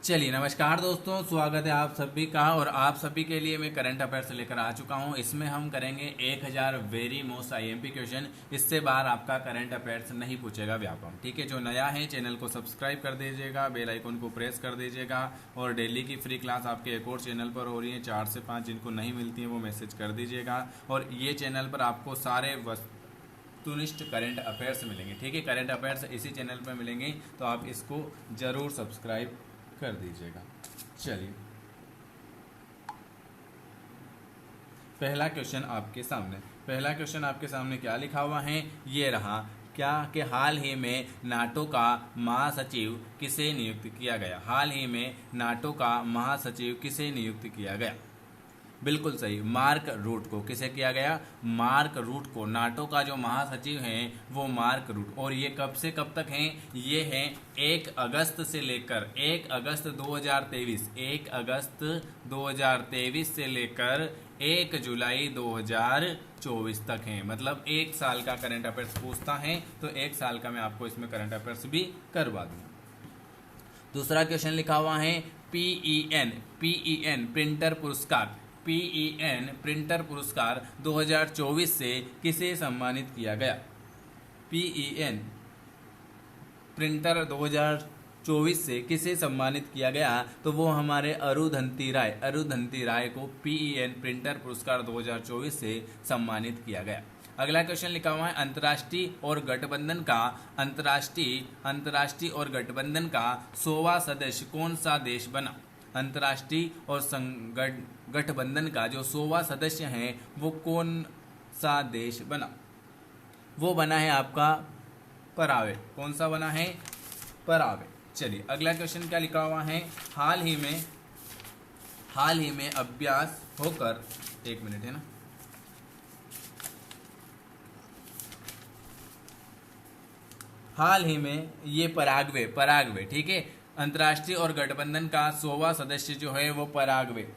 चलिए नमस्कार दोस्तों, स्वागत है आप सभी का। और आप सभी के लिए मैं करंट अफेयर्स लेकर आ चुका हूं। इसमें हम करेंगे 1000 वेरी मोस्ट आईएमपी क्वेश्चन। इससे बाहर आपका करंट अफेयर्स नहीं पूछेगा व्यापम। ठीक है, जो नया है चैनल को सब्सक्राइब कर दीजिएगा, बेल आइकन को प्रेस कर दीजिएगा। और डेली की फ्री क्लास आपके एक और चैनल पर हो रही है 4 से 5, जिनको नहीं मिलती है वो मैसेज कर दीजिएगा। और ये चैनल पर आपको सारे वस्तुनिष्ठ करंट अफेयर्स मिलेंगे। ठीक है, करंट अफेयर्स इसी चैनल पर मिलेंगे, तो आप इसको जरूर सब्सक्राइब कर दीजिएगा। चलिए, पहला क्वेश्चन आपके सामने क्या लिखा हुआ है, ये रहा। क्या कि हाल ही में नाटो का महासचिव किसे नियुक्त किया गया? हाल ही में नाटो का महासचिव किसे नियुक्त किया गया? बिल्कुल सही, मार्क रूट को। किसे किया गया? मार्क रूट को। नाटो का जो महासचिव हैं वो मार्क रूट। और ये कब से कब तक हैं? ये हैं 1 अगस्त से लेकर 1 अगस्त 2023 1 अगस्त 2023 से लेकर 1 जुलाई 2024 तक हैं। मतलब 1 साल का करंट अफेयर्स पूछता है, तो 1 साल का मैं आपको इसमें करंट अफेयर्स भी करवा दूंगा। दूसरा क्वेश्चन लिखा हुआ है पीईएन प्रिंटर पुरस्कार। पीईएन प्रिंटर पुरस्कार 2024 से किसे सम्मानित किया गया? पीईएन प्रिंटर 2024 से किसे सम्मानित किया गया? तो वो हमारे अरुंधति राय को पीईएन प्रिंटर पुरस्कार 2024 से सम्मानित किया गया। अगला क्वेश्चन लिखा हुआ है अंतर्राष्ट्रीय और गठबंधन का 100वां सदस्य कौन सा देश बना? अंतर्राष्ट्रीय और गठबंधन का जो 100वां सदस्य है वो कौन सा देश बना? वो बना है आपका परावे। कौन सा बना है? परावे। चलिए, अगला क्वेश्चन क्या लिखा हुआ है? हाल ही में अभ्यास होकर, एक मिनट है ना, हाल ही में ये पराग्वे। ठीक है, अंतर्राष्ट्रीय और गठबंधन का 100वां सदस्य जो है वो पराग्वे।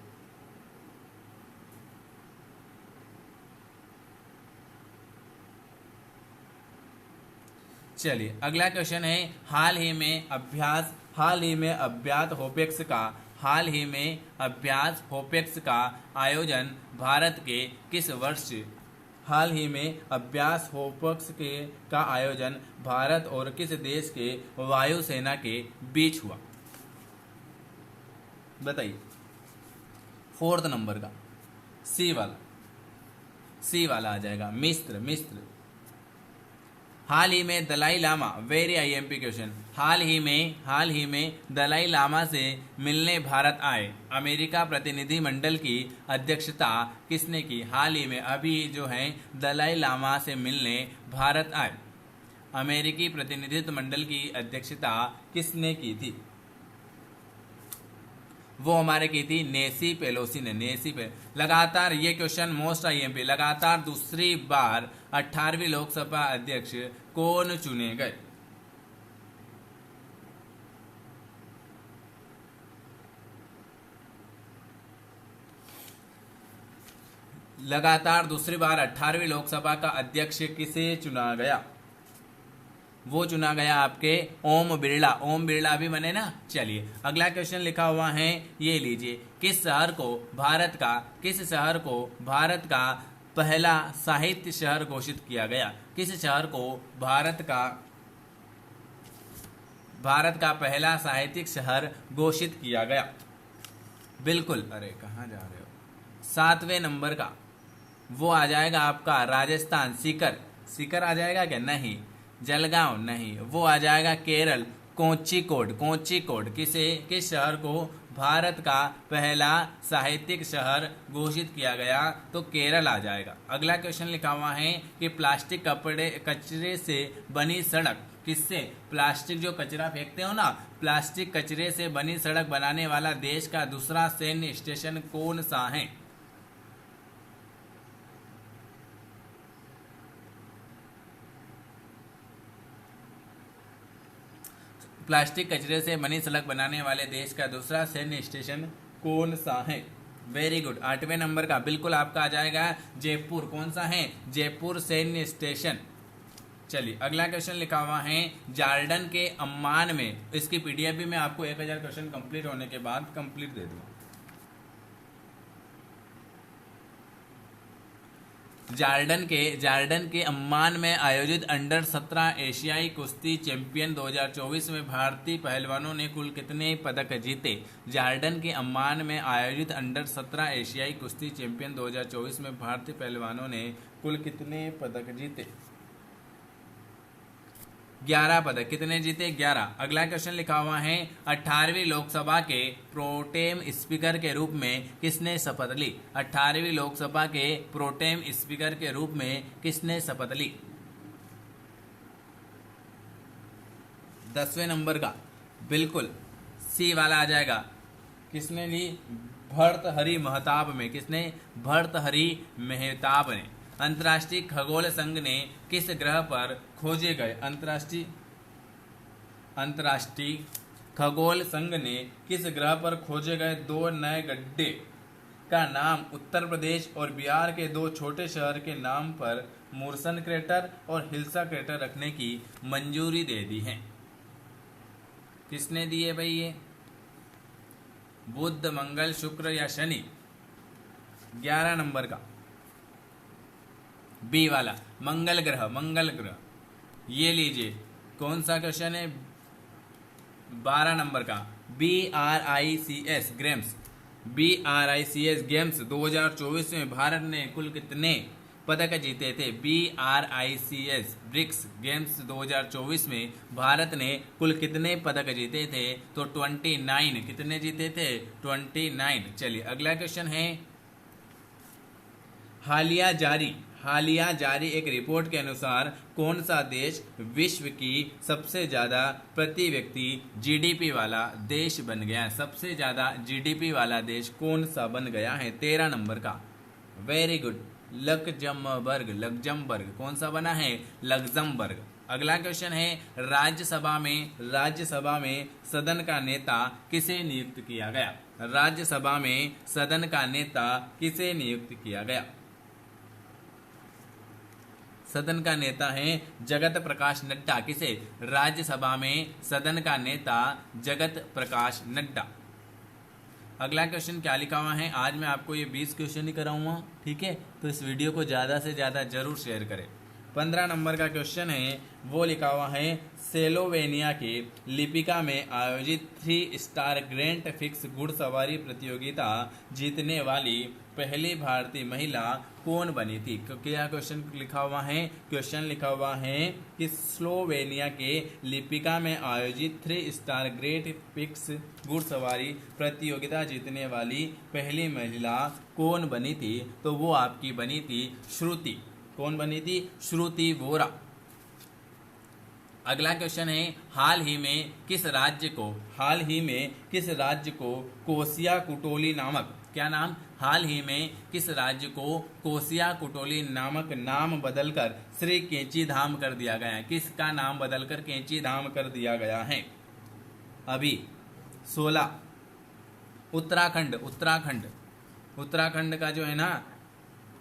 चलिए, अगला क्वेश्चन है हाल ही में अभ्यास होपेक्स का आयोजन भारत के किस वर्ष? हाल ही में अभ्यास होपेक्स का आयोजन भारत और किस देश के वायुसेना के बीच हुआ? बताइए। 4th नंबर का सी वाला आ जाएगा, मिस्र। हाल ही में Dalai Lama, very IMP question. हाल ही में दलाई लामा से मिलने भारत आए अमेरिका प्रतिनिधिमंडल की अध्यक्षता किसने की? हाल ही में अभी जो है दलाई लामा से मिलने भारत आए अमेरिकी प्रतिनिधित्व मंडल की अध्यक्षता किसने की थी? वो हमारे की थी नेसी पेलोसी ने। लगातार ये क्वेश्चन मोस्ट आईएमपी, लगातार दूसरी बार 18वीं लोकसभा अध्यक्ष कौन चुने गए? लगातार दूसरी बार 18वीं लोकसभा का अध्यक्ष किसे चुना गया? वो चुना गया आपके ओम बिरला अभी बने ना। चलिए, अगला क्वेश्चन लिखा हुआ है, ये लीजिए। किस शहर को भारत का पहला साहित्य शहर घोषित किया गया? किस शहर को भारत का पहला साहित्यिक शहर घोषित किया गया? बिल्कुल, अरे कहाँ जा रहे हो? 7वें नंबर का वो आ जाएगा आपका राजस्थान, सीकर आ जाएगा क्या? नहीं। जलगांव नहीं, वो आ जाएगा केरल, कोच्चिकोड। किस शहर को भारत का पहला साहित्यिक शहर घोषित किया गया? तो केरल आ जाएगा। अगला क्वेश्चन लिखा हुआ है कि प्लास्टिक कचरे से बनी सड़क किससे? प्लास्टिक जो कचरा फेंकते हो ना, प्लास्टिक कचरे से बनी सड़क बनाने वाला देश का दूसरा सैन्य स्टेशन कौन सा है? प्लास्टिक कचरे से बनी सड़क बनाने वाले देश का दूसरा सैन्य स्टेशन कौन सा है? वेरी गुड, 8वें नंबर का बिल्कुल आपका आ जाएगा जयपुर। कौन सा है? जयपुर सैन्य स्टेशन। चलिए अगला क्वेश्चन लिखा हुआ है जार्डन के अम्मान में, इसकी पीडीएफ भी मैं आपको 1000 क्वेश्चन कंप्लीट होने के बाद कंप्लीट दे दूंगा। जार्डन के अम्मान में आयोजित अंडर 17 एशियाई कुश्ती चैंपियन 2024 में भारतीय पहलवानों ने कुल कितने पदक जीते? जार्डन के अम्मान में आयोजित अंडर 17 एशियाई कुश्ती चैंपियन 2024 में भारतीय पहलवानों ने कुल कितने पदक जीते? 11 पदक। कितने जीते? 11। अगला क्वेश्चन लिखा हुआ है 18वीं लोकसभा के प्रोटेम स्पीकर के रूप में किसने शपथ ली? 18वीं लोकसभा के प्रोटेम स्पीकर के रूप में किसने शपथ ली? 10वें नंबर का बिल्कुल सी वाला आ जाएगा। किसने ली? भर्तहरि महताब में। किसने? भर्तहरि महताब ने। अंतर्राष्ट्रीय खगोल संघ ने किस ग्रह पर खोजे गए? अंतर्राष्ट्रीय खगोल संघ ने किस ग्रह पर खोजे गए 2 नए गड्ढे का नाम उत्तर प्रदेश और बिहार के 2 छोटे शहर के नाम पर मूर्सन क्रेटर और हिल्सा क्रेटर रखने की मंजूरी दे दी है? किसने दी है भाई ये? बुध, मंगल, शुक्र या शनि? 11 नंबर का बी वाला मंगल ग्रह। मंगल ग्रह ये लीजिए। कौन सा क्वेश्चन है? 12 नंबर का BRICS गेम्स। BRICS गेम्स 2024 में भारत ने कुल कितने पदक जीते थे? BRICS ब्रिक्स गेम्स 2024 में भारत ने कुल कितने पदक जीते थे? तो 29। कितने जीते थे? 29। चलिए अगला क्वेश्चन है हालिया जारी एक रिपोर्ट के अनुसार कौन सा देश विश्व की सबसे ज्यादा प्रति व्यक्ति जीडीपी वाला देश बन गया है? सबसे ज्यादा जीडीपी वाला देश कौन सा बन गया है? 13 नंबर का वेरी गुड लग्जमबर्ग। कौन सा बना है? लग्जमबर्ग। अगला क्वेश्चन है राज्यसभा में सदन का नेता किसे नियुक्त किया गया? राज्यसभा में सदन का नेता किसे नियुक्त किया गया? सदन का नेता है जगत प्रकाश नड्डा। किसे? राज्यसभा में सदन का नेता जगत प्रकाश नड्डा। अगला क्वेश्चन क्या लिखा हुआ है? आज मैं आपको ये 20 क्वेश्चन ही कराऊंगा, ठीक है? तो इस वीडियो को ज़्यादा से ज़्यादा जरूर शेयर करें। 15 नंबर का क्वेश्चन है वो लिखा हुआ है स्लोवेनिया के लिपिका में आयोजित 3 स्टार ग्रैंड फिक्स घुड़सवारी प्रतियोगिता जीतने वाली पहली भारतीय महिला कौन बनी थी? क्या क्वेश्चन लिखा हुआ है? क्वेश्चन लिखा हुआ है कि स्लोवेनिया के लिपिका में आयोजित 3 स्टार ग्रेट फिक्स घुड़सवारी प्रतियोगिता जीतने वाली पहली महिला कौन बनी थी? तो वो आपकी बनी थी श्रुति। कौन बनी थी? श्रुति वोरा। अगला क्वेश्चन है हाल ही में किस राज्य को कोसिया कुटोली नामक, क्या नाम? हाल ही में किस राज्य को कोसिया कुटोली नामक नाम बदलकर श्री कैंची धाम कर दिया गया है? किसका नाम बदलकर कैंची धाम कर दिया गया है? अभी 16 उत्तराखंड का जो है ना,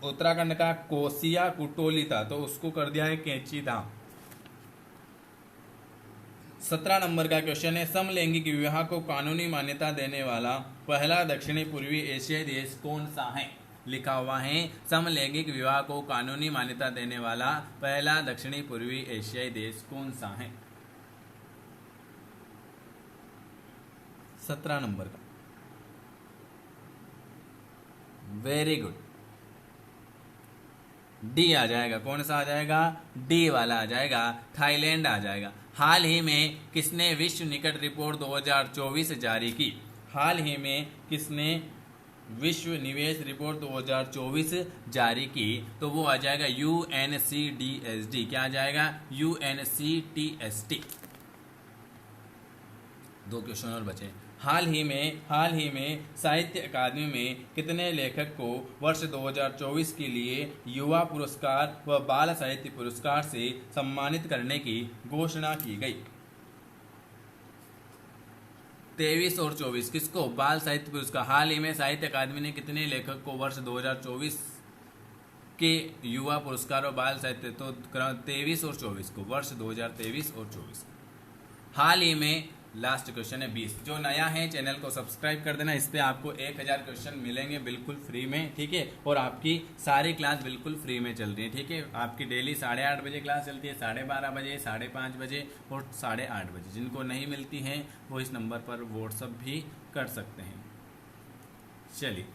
उत्तराखंड का कोसिया कुटोली था तो उसको कर दिया है कैंची धाम। 17 नंबर का क्वेश्चन है समलैंगिक विवाह को कानूनी मान्यता देने वाला पहला दक्षिणी पूर्वी एशियाई देश कौन सा है? लिखा हुआ है समलैंगिक विवाह को कानूनी मान्यता देने वाला पहला दक्षिणी पूर्वी एशियाई देश कौन सा है? 17 नंबर का वेरी गुड डी आ जाएगा। कौन सा आ जाएगा? डी वाला आ जाएगा, थाईलैंड आ जाएगा। हाल ही में किसने विश्व निकट रिपोर्ट 2024 जारी की? हाल ही में किसने विश्व निवेश रिपोर्ट 2024 जारी की? तो वो आ जाएगा UNCTAD। क्या आ जाएगा? UNCTAD। 2 क्वेश्चन और बचे। हाल ही में साहित्य अकादमी में कितने लेखक को वर्ष 2024 के लिए युवा पुरस्कार व बाल साहित्य पुरस्कार से सम्मानित करने की घोषणा की गई? 23 और 24 किसको? बाल साहित्य पुरस्कार। हाल ही में साहित्य अकादमी ने कितने लेखक को वर्ष 2024 के युवा पुरस्कार और बाल साहित्य तो 23 और 24 को, वर्ष 2023 और 24। हाल ही में लास्ट क्वेश्चन है 20। जो नया है चैनल को सब्सक्राइब कर देना, इस पे आपको 1000 क्वेश्चन मिलेंगे बिल्कुल फ्री में, ठीक है। और आपकी सारी क्लास बिल्कुल फ्री में चल रही है, ठीक है। आपकी डेली 8:30 बजे क्लास चलती है, 12:30 बजे, 5:30 बजे और 8:30 बजे। जिनको नहीं मिलती हैं वो इस नंबर पर व्हाट्सअप भी कर सकते हैं। चलिए,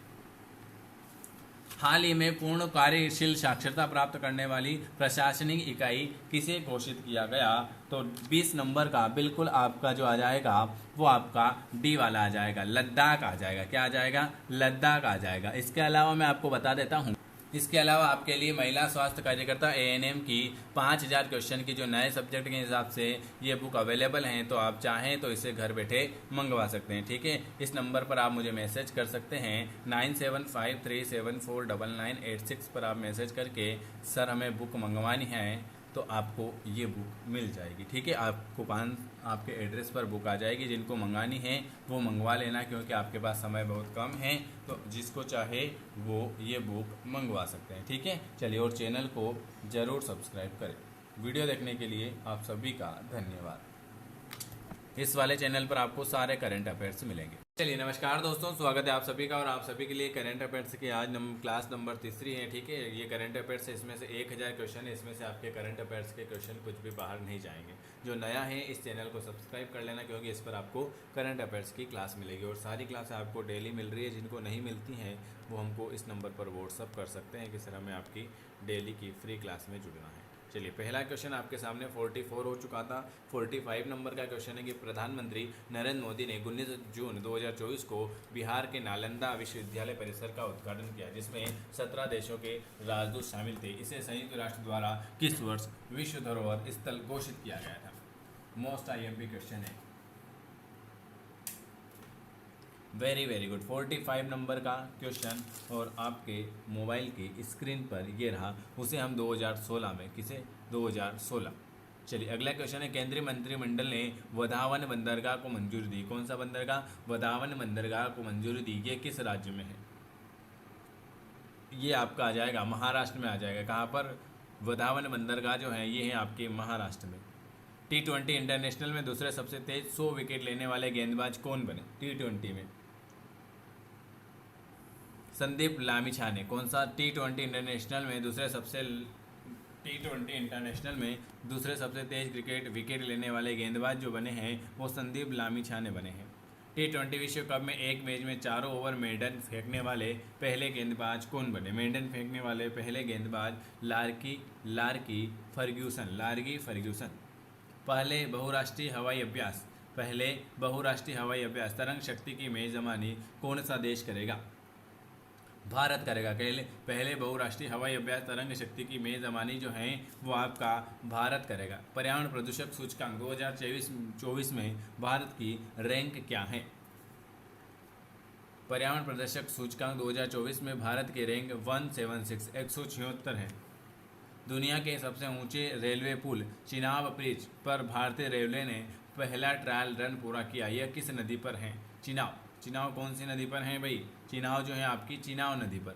हाल ही में पूर्ण कार्यशील साक्षरता प्राप्त करने वाली प्रशासनिक इकाई किसे घोषित किया गया? तो 20 नंबर का बिल्कुल आपका जो आ जाएगा वो आपका डी वाला आ जाएगा, लद्दाख आ जाएगा। क्या आ जाएगा? लद्दाख आ जाएगा। इसके अलावा मैं आपको बता देता हूँ, इसके अलावा आपके लिए महिला स्वास्थ्य कार्यकर्ता ANM की 5000 क्वेश्चन की जो नए सब्जेक्ट के हिसाब से ये बुक अवेलेबल हैं, तो आप चाहें तो इसे घर बैठे मंगवा सकते हैं, ठीक है। इस नंबर पर आप मुझे मैसेज कर सकते हैं 9753749986 पर आप मैसेज करके सर हमें बुक मंगवानी है तो आपको ये बुक मिल जाएगी, ठीक है। आपको आपके एड्रेस पर बुक आ जाएगी। जिनको मंगानी है वो मंगवा लेना, क्योंकि आपके पास समय बहुत कम है, तो जिसको चाहे वो ये बुक मंगवा सकते हैं, ठीक है। चलिए, और चैनल को ज़रूर सब्सक्राइब करें। वीडियो देखने के लिए आप सभी का धन्यवाद। इस वाले चैनल पर आपको सारे करंट अफेयर्स मिलेंगे। चलिए, नमस्कार दोस्तों, स्वागत है आप सभी का। और आप सभी के लिए करंट अफेयर्स की आज क्लास नंबर 3 है, ठीक है। ये करंट अफेयर्स है, इसमें से 1000 क्वेश्चन है। इसमें से आपके करंट अफेयर्स के क्वेश्चन कुछ भी बाहर नहीं जाएंगे। जो नया है इस चैनल को सब्सक्राइब कर लेना, क्योंकि इस पर आपको करंट अफेयर्स की क्लास मिलेगी। और सारी क्लासें आपको डेली मिल रही है। जिनको नहीं मिलती हैं वो हमको इस नंबर पर व्हाट्सअप कर सकते हैं कि सर हमें आपकी डेली की फ्री क्लास में जुड़ना है। चलिए, पहला क्वेश्चन आपके सामने 44 हो चुका था। 45 नंबर का क्वेश्चन है कि प्रधानमंत्री नरेंद्र मोदी ने 19 जून 2024 को बिहार के नालंदा विश्वविद्यालय परिसर का उद्घाटन किया, जिसमें 17 देशों के राजदूत शामिल थे। इसे संयुक्त राष्ट्र द्वारा किस वर्ष विश्व धरोहर स्थल घोषित किया गया था? मोस्ट IMP क्वेश्चन है। Very good. 45 नंबर का क्वेश्चन और आपके मोबाइल की स्क्रीन पर ये रहा। उसे हम 2016 में, किसे? 2016। चलिए, अगला क्वेश्चन है, केंद्रीय मंत्रिमंडल ने वधावन बंदरगाह को मंजूरी दी। कौन सा बंदरगाह? वधावन बंदरगाह को मंजूरी दी। ये किस राज्य में है? ये आपका आ जाएगा महाराष्ट्र में आ जाएगा। कहाँ पर? वधावन बंदरगाह जो है ये है आपके महाराष्ट्र में। T20 इंटरनेशनल में दूसरे सबसे तेज 100 विकेट लेने वाले गेंदबाज कौन बने T20 में? संदीप लामिछाने। कौन सा? T20 इंटरनेशनल में दूसरे सबसे तेज विकेट लेने वाले गेंदबाज जो बने हैं वो संदीप लामिछाने बने हैं। T20 विश्व कप में एक मैच में 4 ओवर मेडन फेंकने वाले पहले गेंदबाज कौन बने? मेडन फेंकने वाले पहले गेंदबाज लार्गी फर्ग्यूसन। पहले बहुराष्ट्रीय हवाई अभ्यास तरंग शक्ति की मेजबानी कौन सा देश करेगा? भारत करेगा। पहले बहुराष्ट्रीय हवाई अभ्यास तरंग शक्ति की मेजबानी जो है वो आपका भारत करेगा। पर्यावरण प्रदूषक सूचकांक 2024 में भारत की रैंक क्या है? पर्यावरण प्रदूषक सूचकांक 2024 में भारत की रैंक 176 176 है। दुनिया के सबसे ऊंचे रेलवे पुल चिनाब ब्रिज पर भारतीय रेलवे ने पहला ट्रायल रन पूरा किया। यह किस नदी पर है? चिनाब कौन सी नदी पर है भाई? चिनाब जो है आपकी चिनाब नदी पर।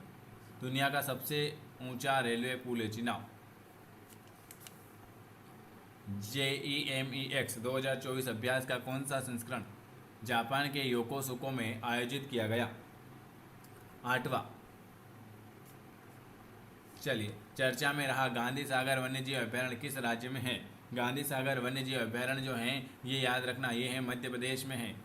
दुनिया का सबसे ऊंचा रेलवे पुल है चिनाब। JEMEX 2024 अभ्यास का कौन सा संस्करण जापान के योकोसुको में आयोजित किया गया? 8वां। चलिए, चर्चा में रहा गांधी सागर वन्यजीव अभ्यारण्य किस राज्य में है? गांधी सागर वन्यजीव अभ्यारण्य जो है ये याद रखना, ये है मध्य प्रदेश में है।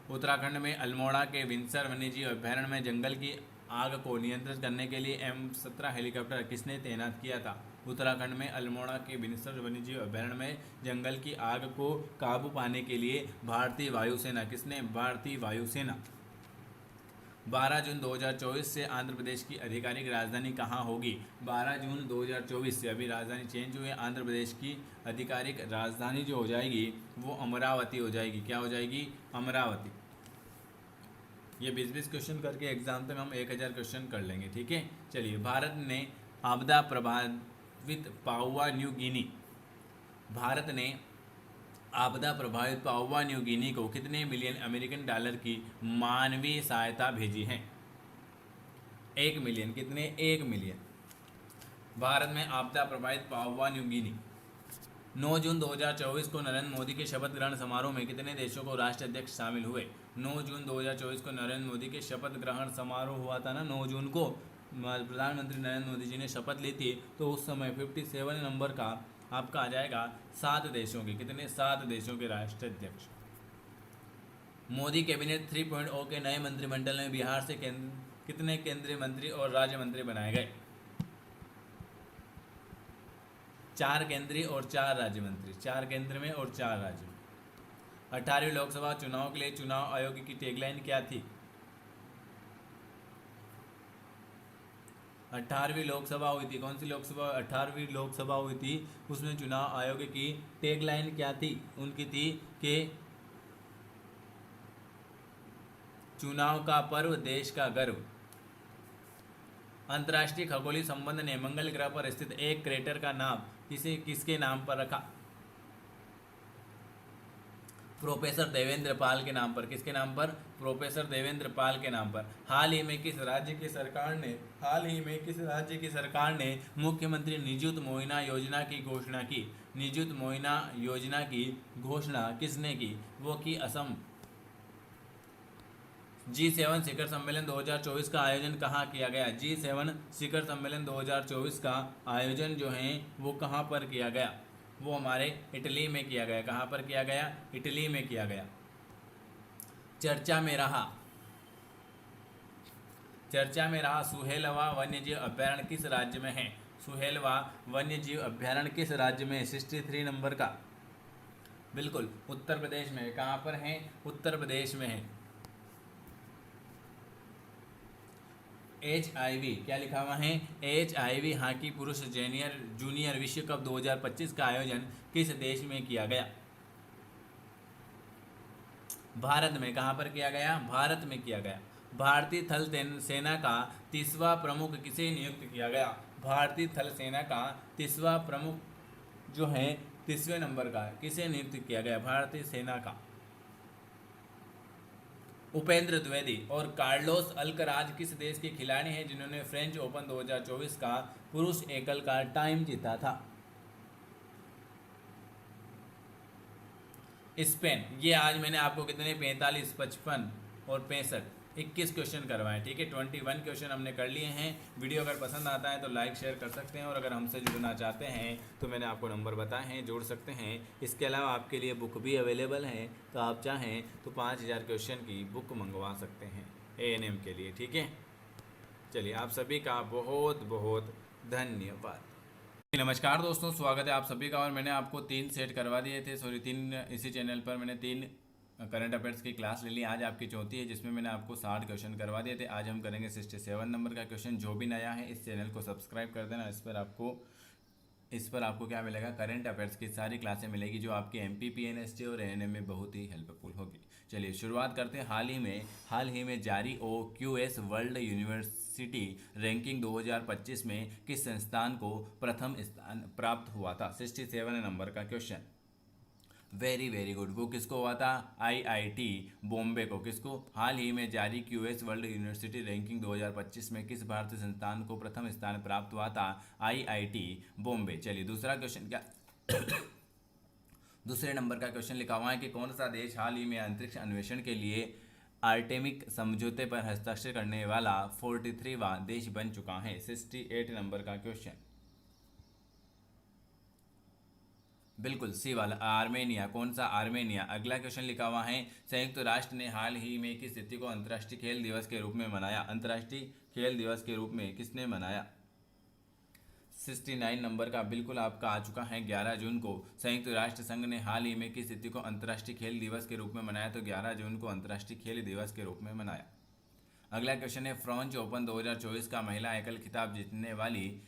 उत्तराखंड में अल्मोड़ा के विंसर वन्यजीव अभ्यारण्य में जंगल की आग को नियंत्रित करने के लिए M17 हेलीकॉप्टर किसने तैनात किया था? उत्तराखंड में अल्मोड़ा के विंसर वन्यजीव अभ्यारण्य में जंगल की आग को काबू पाने के लिए भारतीय वायुसेना, किसने? भारतीय वायुसेना। 12 जून 2024 से आंध्र प्रदेश की आधिकारिक राजधानी कहाँ होगी? 12 जून 2024 से अभी राजधानी चेंज हुई है। आंध्र प्रदेश की आधिकारिक राजधानी जो हो जाएगी वो अमरावती हो जाएगी। क्या हो जाएगी? अमरावती। ये 20-20 क्वेश्चन करके एग्जाम तक हम 1000 क्वेश्चन कर लेंगे, ठीक है। चलिए, भारत ने आपदा प्रभावित पापुआ न्यू गिनी को कितने मिलियन अमेरिकन डॉलर की मानवीय सहायता भेजी है? 1 मिलियन। कितने? 1 मिलियन। भारत में आपदा प्रभावित पापुआ न्यू गिनी। 9 जून 2024 को नरेंद्र मोदी के शपथ ग्रहण समारोह में कितने देशों को राष्ट्राध्यक्ष शामिल हुए? 9 जून 2024 को नरेंद्र मोदी के शपथ ग्रहण समारोह हुआ था ना, 9 जून को प्रधानमंत्री नरेंद्र मोदी जी ने शपथ ली थी, तो उस समय 57 नंबर का आपका आ जाएगा 7 देशों के। कितने? 7 देशों के राष्ट्राध्यक्ष। मोदी कैबिनेट 3.0 के नए मंत्रिमंडल में बिहार से कितने केंद्रीय मंत्री और राज्य मंत्री बनाए गए? 4 केंद्रीय और 4 राज्य मंत्री। 4 केंद्र में और 4 राज्य में। 18वीं लोकसभा चुनाव के लिए चुनाव आयोग की टैगलाइन क्या थी? 18वीं लोकसभा हुई थी, कौन सी लोकसभा? 18वीं लोकसभा हुई थी, उसमें चुनाव आयोग की टैगलाइन क्या थी? उनकी थी कि चुनाव का पर्व देश का गर्व। अंतर्राष्ट्रीय खगोलीय संबंध ने मंगल ग्रह पर स्थित एक क्रेटर का नाम किसके नाम पर रखा? प्रोफेसर देवेंद्र पाल के नाम पर। किसके नाम पर? प्रोफेसर देवेंद्र पाल के नाम पर। हाल ही में किस राज्य की सरकार ने मुख्यमंत्री निजुत मोइना योजना की घोषणा की? निजुत मोइना योजना की घोषणा किसने की? वो की असम। G7 शिखर सम्मेलन 2024 का आयोजन कहाँ किया गया? G7 शिखर सम्मेलन 2024 का आयोजन जो है वो कहाँ पर किया गया? वो हमारे इटली में किया गया। कहाँ पर किया गया? इटली में किया गया। चर्चा में रहा सुहेलवा वन्यजीव अभ्यारण्य किस राज्य में है? सुहेलवा वन्यजीव अभ्यारण्य किस राज्य में? 63 नंबर का। बिल्कुल उत्तर प्रदेश में। कहाँ पर है? उत्तर प्रदेश में है। HIV क्या लिखा हुआ है? HIV हॉकी पुरुष जूनियर विश्व कप 2025 का आयोजन किस देश में किया गया? भारत में। कहाँ पर किया गया? भारत में किया गया। भारतीय थल सेना का 30वां प्रमुख किसे नियुक्त किया गया? भारतीय थल सेना का 30वां प्रमुख जो है 30वें नंबर का किसे नियुक्त किया गया? भारतीय सेना का उपेंद्र द्विवेदी। और कार्लोस अल्कराज किस देश के खिलाड़ी हैं जिन्होंने फ्रेंच ओपन 2024 का पुरुष एकल का टाइम जीता था? स्पेन। ये आज मैंने आपको कितने 45, 55 और 65 21 क्वेश्चन करवाएं। ठीक है, 21 क्वेश्चन हमने कर लिए हैं। वीडियो अगर पसंद आता है तो लाइक शेयर कर सकते हैं, और अगर हमसे जुड़ना चाहते हैं तो मैंने आपको नंबर बताए हैं, जोड़ सकते हैं। इसके अलावा आपके लिए बुक भी अवेलेबल है, तो आप चाहें तो 5000 क्वेश्चन की बुक मंगवा सकते हैं ANM के लिए। ठीक है, चलिए आप सभी का बहुत बहुत धन्यवाद। नमस्कार दोस्तों, स्वागत है आप सभी का। और मैंने आपको 3 सेट करवा दिए थे, 3 इसी चैनल पर मैंने 3 करंट अफेयर्स की क्लास ले ली। आज आपकी चौथी है, जिसमें मैंने आपको 60 क्वेश्चन करवा दिए थे। आज हम करेंगे 67 नंबर का क्वेश्चन। जो भी नया है इस चैनल को सब्सक्राइब कर देना। इस पर आपको क्या मिलेगा? करंट अफेयर्स की सारी क्लासें मिलेगी, जो आपके MP PNST और ANM में बहुत ही हेल्पफुल होगी। चलिए शुरुआत करते हैं। हाल ही में जारी OQS वर्ल्ड यूनिवर्सिटी रैंकिंग 2025 में किस संस्थान को प्रथम स्थान प्राप्त हुआ था? 67 नंबर का क्वेश्चन। Very good. वो किसको हुआ था? IIT बॉम्बे को। किसको? हाल ही में जारी QS वर्ल्ड यूनिवर्सिटी रैंकिंग 2025 में किस भारतीय संस्थान को प्रथम स्थान प्राप्त हुआ था? IIT बॉम्बे। चलिए दूसरा क्वेश्चन क्या दूसरे नंबर का क्वेश्चन लिखा हुआ है कि कौन सा देश हाल ही में अंतरिक्ष अन्वेषण के लिए आर्टेमिक समझौते पर हस्ताक्षर करने वाला 43वां देश बन चुका है? 68 नंबर का क्वेश्चन। बिल्कुल सी वाला, आर्मेनिया। कौन सा? आर्मेनिया। अगला क्वेश्चन लिखा हुआ है संयुक्त राष्ट्र ने हाल ही में किस तिथि को अंतर्राष्ट्रीय खेल दिवस के रूप में मनाया? अंतर्राष्ट्रीय खेल दिवस के रूप में किसने मनाया? 69 नंबर का बिल्कुल आपका आ चुका है 11 जून को। संयुक्त राष्ट्र संघ ने हाल ही में किस तिथि को अंतर्राष्ट्रीय खेल दिवस के रूप में मनाया? तो 11 जून को अंतर्राष्ट्रीय खेल दिवस के रूप में मनाया। अगला क्वेश्चन है फ्रेंच ओपन 2024 का महिला एकल खिताब जीतने वाली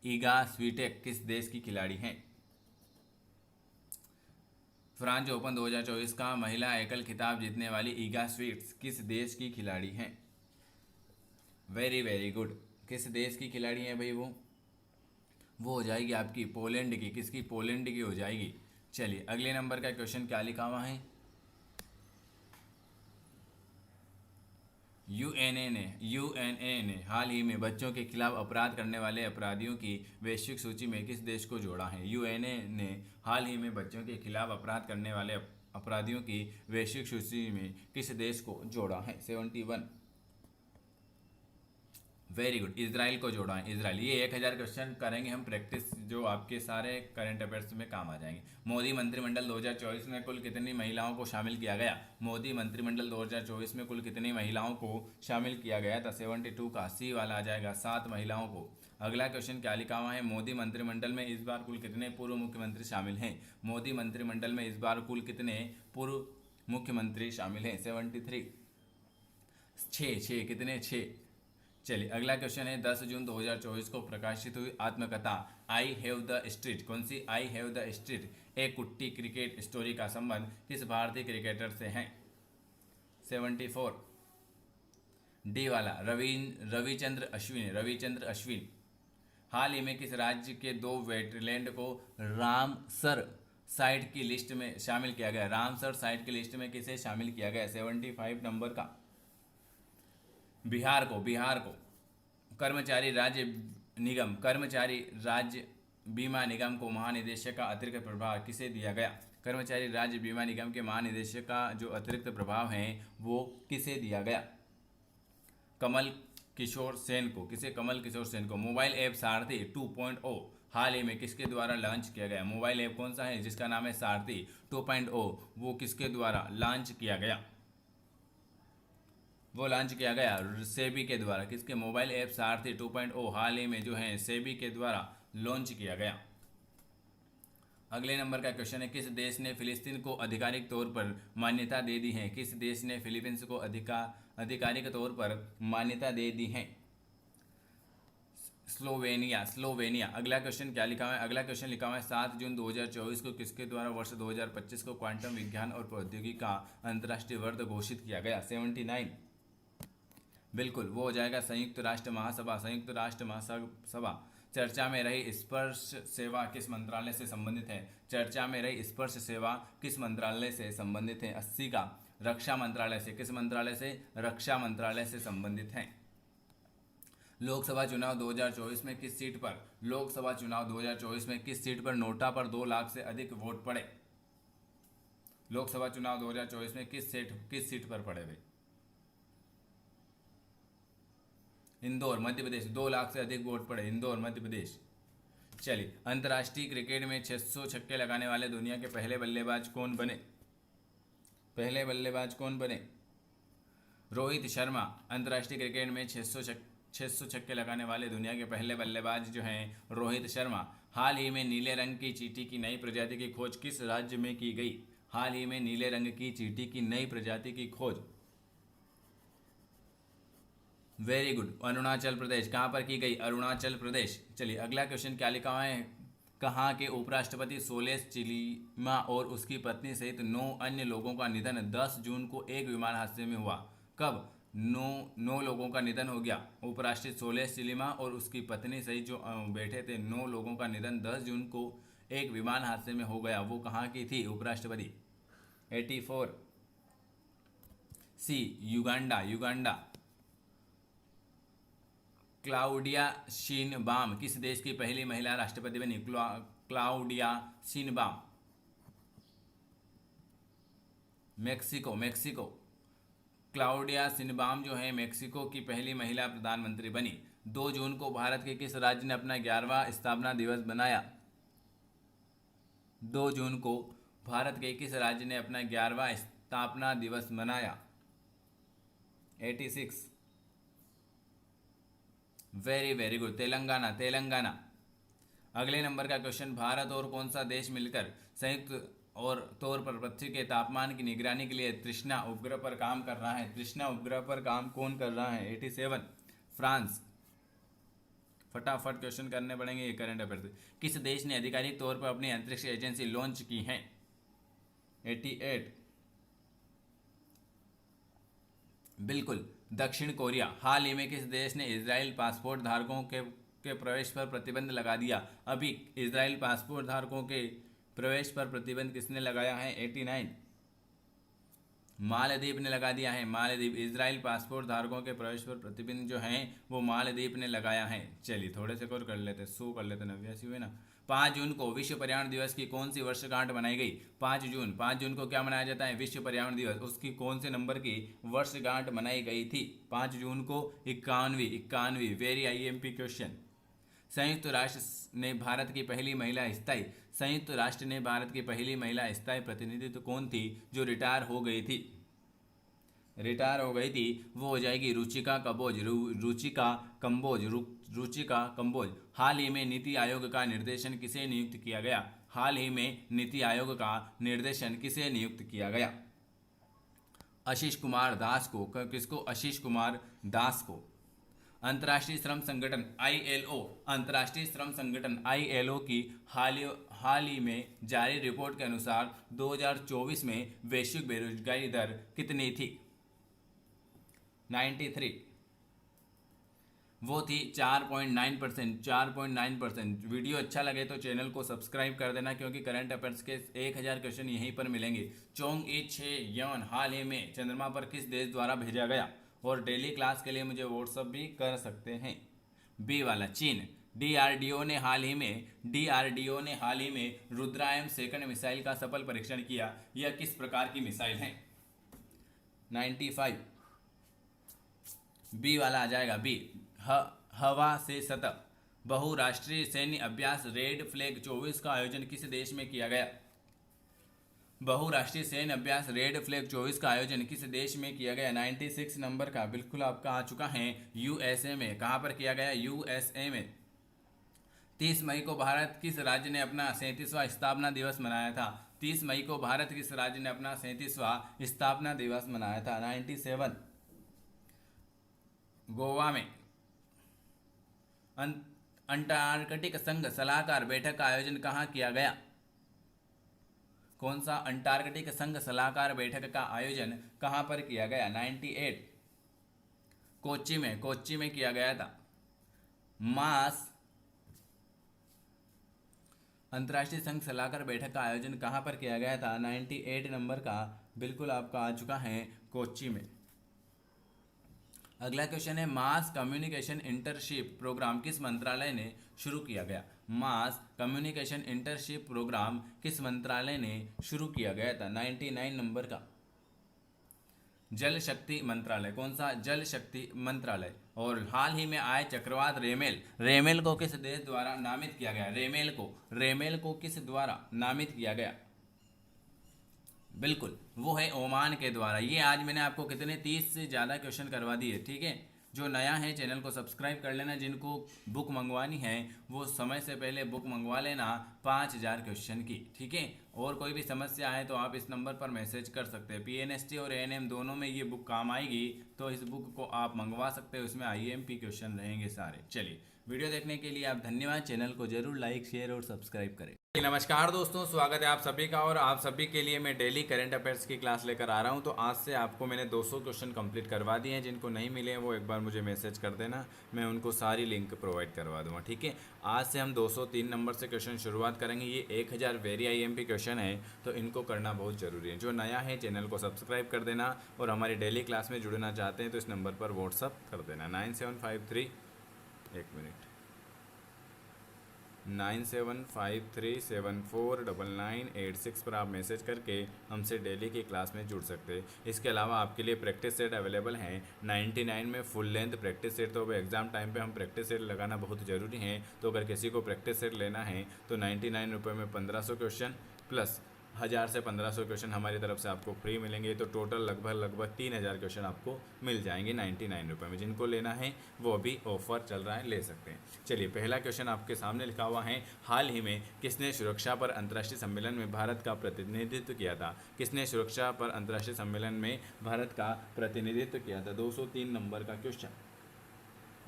ईगा स्वीटेक किस देश की खिलाड़ी हैं? फ्रांस ओपन 2024 का महिला एकल खिताब जीतने वाली ईगा स्वीट्स किस देश की खिलाड़ी हैं? Very good. किस देश की खिलाड़ी हैं भाई? वो हो जाएगी आपकी पोलैंड की। किसकी? पोलैंड की हो जाएगी। चलिए अगले नंबर का क्वेश्चन क्या लिखा हुआ है? यूएनए ने हाल ही में बच्चों के खिलाफ अपराध करने वाले अपराधियों की वैश्विक सूची में किस देश को जोड़ा है? यूएनए ने हाल ही में बच्चों के खिलाफ अपराध करने वाले अपराधियों की वैश्विक सूची में किस देश को जोड़ा है? 71। वेरी गुड, इसराइल को जोड़ा है, इसराइल। ये 1000 क्वेश्चन करेंगे हम प्रैक्टिस, जो आपके सारे करंट अफेयर्स में काम आ जाएंगे। मोदी मंत्रिमंडल 2024 में कुल कितनी महिलाओं को शामिल किया गया? मोदी मंत्रिमंडल 2024 में कुल कितनी महिलाओं को शामिल किया गया था? 72 का सी वाला आ जाएगा, 7 महिलाओं को। अगला क्वेश्चन क्या लिखा हुआ है? मोदी मंत्रिमंडल में इस बार कुल कितने पूर्व मुख्यमंत्री शामिल हैं? मोदी मंत्रिमंडल में इस बार कुल कितने पूर्व मुख्यमंत्री शामिल हैं? 73। छः कितने? 6। चलिए अगला क्वेश्चन है, 10 जून 2024 को प्रकाशित हुई आत्मकथा आई हैव द स्ट्रीट, कौन सी? आई हैव द स्ट्रीट ए कुट्टी क्रिकेट स्टोरी का संबंध किस भारतीय क्रिकेटर से है? 74। डी वाला रविचंद्र अश्विन हाल ही में किस राज्य के 2 वेटलैंड को रामसर साइट की लिस्ट में शामिल किया गया? रामसर साइट की लिस्ट में किसे शामिल किया गया? 75 नंबर का। बिहार को कर्मचारी राज्य बीमा निगम को महानिदेशक का अतिरिक्त प्रभाव किसे दिया गया? कर्मचारी राज्य बीमा निगम के महानिदेशक का जो अतिरिक्त प्रभाव है वो किसे दिया गया? कमल किशोर सेन को। किसे? कमल किशोर सेन को। मोबाइल ऐप सारथी 2.0 हाल ही में किसके द्वारा लॉन्च किया गया? मोबाइल ऐप कौन सा है जिसका नाम है सारथी 2.0? वो किसके द्वारा लॉन्च किया गया? वो लॉन्च किया गया सेबी के द्वारा। किसके? मोबाइल ऐप सारथी 2.0 हाल ही में जो है सेबी के द्वारा लॉन्च किया गया। अगले नंबर का क्वेश्चन है, किस देश ने फिलिस्तीन को आधिकारिक तौर पर मान्यता दे दी है? किस देश ने फिलीपींस को आधिकारिक तौर पर मान्यता दे दी है? स्लोवेनिया। अगला क्वेश्चन क्या लिखा हुआ है? अगला क्वेश्चन लिखा हुआ है, 7 जून 2024 को किसके द्वारा वर्ष 2025 को क्वांटम विज्ञान और प्रौद्योगिकी का अंतर्राष्ट्रीय वर्ष घोषित किया गया? 79। बिल्कुल, वो हो जाएगा संयुक्त राष्ट्र महासभा। चर्चा में रही स्पर्श सेवा किस मंत्रालय से संबंधित है? चर्चा में रही स्पर्श सेवा किस मंत्रालय से संबंधित है? 80 का रक्षा मंत्रालय से। किस मंत्रालय से? रक्षा मंत्रालय से संबंधित है। लोकसभा चुनाव 2024 में किस सीट पर? लोकसभा चुनाव 2024 में किस सीट पर नोटा पर 2 लाख से अधिक वोट पड़े? लोकसभा चुनाव 2024 में किस सीट पर पड़े भाई? इंदौर मध्य प्रदेश। 2 लाख से अधिक वोट पड़े, इंदौर मध्य प्रदेश। चलिए, अंतर्राष्ट्रीय क्रिकेट में 600 छक्के लगाने वाले दुनिया के पहले बल्लेबाज कौन बने? रोहित शर्मा। अंतर्राष्ट्रीय क्रिकेट में 600 छक्के लगाने वाले दुनिया के पहले बल्लेबाज जो हैं रोहित शर्मा। हाल ही में नीले रंग की चींटी की नई प्रजाति की खोज किस राज्य में की गई? हाल ही में नीले रंग की चींटी की नई प्रजाति की खोज वेरी गुड, अरुणाचल प्रदेश। कहाँ पर की गई? अरुणाचल प्रदेश। चलिए अगला क्वेश्चन क्या लिखा हुआ है? कहाँ के उपराष्ट्रपति सोलेस चिलीमा और उसकी पत्नी सहित 9 अन्य लोगों का निधन 10 जून को एक विमान हादसे में हुआ? कब 9 लोगों का निधन हो गया? उपराष्ट्रपति सोलेस चिलीमा और उसकी पत्नी सहित जो बैठे थे 9 लोगों का निधन 10 जून को एक विमान हादसे में हो गया। वो कहाँ की थी उपराष्ट्रपति? 84। सी युगांडा। क्लाउडिया शीनबाम किस देश की पहली महिला राष्ट्रपति बनी? Claudia Sheinbaum Mexico. Claudia Sheinbaum जो है मेक्सिको की पहली महिला प्रधानमंत्री बनी। 2 जून को भारत के किस राज्य ने अपना 11वां स्थापना दिवस मनाया? 2 जून को भारत के किस राज्य ने अपना 11वां स्थापना दिवस मनाया? 86। Very good, Telangana. अगले नंबर का क्वेश्चन, भारत और कौन सा देश मिलकर संयुक्त और तौर पर पृथ्वी के तापमान की निगरानी के लिए तृष्णा उपग्रह पर काम कर रहा है? तृष्णा उपग्रह पर काम कौन कर रहा है? 87। फ्रांस। फटाफट क्वेश्चन करने पड़ेंगे ये करंट अफेयर। किस देश ने आधिकारिक तौर पर अपनी अंतरिक्ष एजेंसी लॉन्च की है? 88। बिल्कुल, दक्षिण कोरिया। हाल ही में किस देश ने इजराइल पासपोर्ट धारकों के प्रवेश पर प्रतिबंध लगा दिया? अभी इजराइल पासपोर्ट धारकों के प्रवेश पर प्रतिबंध किसने लगाया है? 89। मालदीव ने लगा दिया है, मालदीव। इजराइल पासपोर्ट धारकों के प्रवेश पर प्रतिबंध जो है वो मालदीव ने लगाया है। चलिए थोड़े से और कर लेते, 100 कर लेते, 89 हुए ना। 5 जून को विश्व पर्यावरण दिवस की कौन सी वर्षगांठ मनाई गई? 5 जून को क्या मनाया जाता है? विश्व पर्यावरण दिवस। उसकी कौन से नंबर की वर्षगांठ मनाई गई थी? 5 जून को 91वीं। Very IMP question. संयुक्त राष्ट्र ने भारत की पहली महिला स्थायी संयुक्त राष्ट्र ने भारत की पहली महिला स्थायी प्रतिनिधित्व कौन थी जो रिटायर हो गई थी? वो हो जाएगी रुचिका कंबोज। रुचिका कंबोज। हाल ही में नीति आयोग का निर्देशन किसे नियुक्त किया गया? आशीष कुमार दास को। किसको? आशीष कुमार दास को। अंतर्राष्ट्रीय श्रम संगठन ILO की हाल ही में जारी रिपोर्ट के अनुसार 2024 में वैश्विक बेरोजगारी दर कितनी थी? 93। वो थी 4.9%। वीडियो अच्छा लगे तो चैनल को सब्सक्राइब कर देना, क्योंकि करंट अफेयर्स के 1000 क्वेश्चन यहीं पर मिलेंगे। चोंग ई छे यन हाल ही में चंद्रमा पर किस देश द्वारा भेजा गया? और डेली क्लास के लिए मुझे व्हाट्सअप भी कर सकते हैं। बी वाला, चीन। DRDO ने हाल ही में रुद्रायम सेकंड मिसाइल का सफल परीक्षण किया। यह किस प्रकार की मिसाइल है? 95। बी वाला आ जाएगा, बी। हवा से सतह बहुराष्ट्रीय सैन्य अभ्यास रेड फ्लैग 24 का आयोजन किस देश में किया गया? बहुराष्ट्रीय सैन्य अभ्यास रेड फ्लैग 24 का आयोजन किस देश में किया गया? 96 नंबर का बिल्कुल आपका आ चुका है, USA में। कहां पर किया गया? USA में। 30 मई को भारत किस राज्य ने अपना 37वां स्थापना दिवस मनाया था? 30 मई को भारत किस राज्य ने अपना 37वां स्थापना दिवस मनाया था? 97। गोवा में। अंटार्कटिक संघ सलाहकार बैठक का आयोजन कहाँ किया गया? कौन सा? अंटार्कटिक संघ सलाहकार बैठक का आयोजन कहां पर किया गया? 98। कोच्चि में किया गया था। मास अंतर्राष्ट्रीय संघ सलाहकार बैठक का आयोजन कहां पर किया गया था? 98 नंबर का बिल्कुल आपका आ चुका है, कोच्चि में। अगला क्वेश्चन है, मास कम्युनिकेशन इंटर्नशिप प्रोग्राम किस मंत्रालय ने शुरू किया गया? मास कम्युनिकेशन इंटर्नशिप प्रोग्राम किस मंत्रालय ने शुरू किया गया था? 99 नंबर का। जल शक्ति मंत्रालय। कौन सा? जल शक्ति मंत्रालय। और हाल ही में आए चक्रवात रेमेल को किस देश द्वारा नामित किया गया? रेमेल को किस द्वारा नामित किया गया? बिल्कुल वो है ओमान के द्वारा। ये आज मैंने आपको कितने 30 से ज़्यादा क्वेश्चन करवा दिए, ठीक है। जो नया है चैनल को सब्सक्राइब कर लेना। जिनको बुक मंगवानी है वो समय से पहले बुक मंगवा लेना 5000 क्वेश्चन की, ठीक है। और कोई भी समस्या है तो आप इस नंबर पर मैसेज कर सकते हैं। PNST और ANM दोनों में ये बुक काम आएगी, तो इस बुक को आप मंगवा सकते हैं। उसमें IMP क्वेश्चन रहेंगे सारे। चलिए, वीडियो देखने के लिए आप धन्यवाद। चैनल को जरूर लाइक, शेयर और सब्सक्राइब करें। नमस्कार दोस्तों, स्वागत है आप सभी का। और आप सभी के लिए मैं डेली करंट अफेयर्स की क्लास लेकर आ रहा हूं। तो आज से आपको मैंने 200 क्वेश्चन कंप्लीट करवा दिए हैं। जिनको नहीं मिले हैं वो एक बार मुझे मैसेज कर देना, मैं उनको सारी लिंक प्रोवाइड करवा दूंगा, ठीक है। आज से हम 203 नंबर से क्वेश्चन शुरुआत करेंगे। ये 1000 वेरी IMP क्वेश्चन है, तो इनको करना बहुत ज़रूरी है। जो नया है चैनल को सब्सक्राइब कर देना, और हमारी डेली क्लास में जुड़ना चाहते हैं तो इस नंबर पर व्हाट्सअप कर देना। 9753749986 पर आप मैसेज करके हमसे डेली की क्लास में जुड़ सकते हैं। इसके अलावा आपके लिए प्रैक्टिस सेट अवेलेबल हैं 99 में फुल लेंथ प्रैक्टिस सेट। तो अब एग्ज़ाम टाइम पे हम प्रैक्टिस सेट लगाना बहुत ज़रूरी है। तो अगर किसी को प्रैक्टिस सेट लेना है तो 99 रुपये में 1500 क्वेश्चन प्लस 1000 से 1500 क्वेश्चन हमारी तरफ से आपको फ्री मिलेंगे। तो टोटल लगभग 3000 क्वेश्चन आपको मिल जाएंगे 99 रुपये में। जिनको लेना है वो अभी ऑफर चल रहा है, ले सकते हैं। चलिए, पहला क्वेश्चन आपके सामने लिखा हुआ है, हाल ही में किसने सुरक्षा पर अंतर्राष्ट्रीय सम्मेलन में भारत का प्रतिनिधित्व किया था? किसने सुरक्षा पर अंतर्राष्ट्रीय सम्मेलन में भारत का प्रतिनिधित्व किया था? 203 नंबर का क्वेश्चन।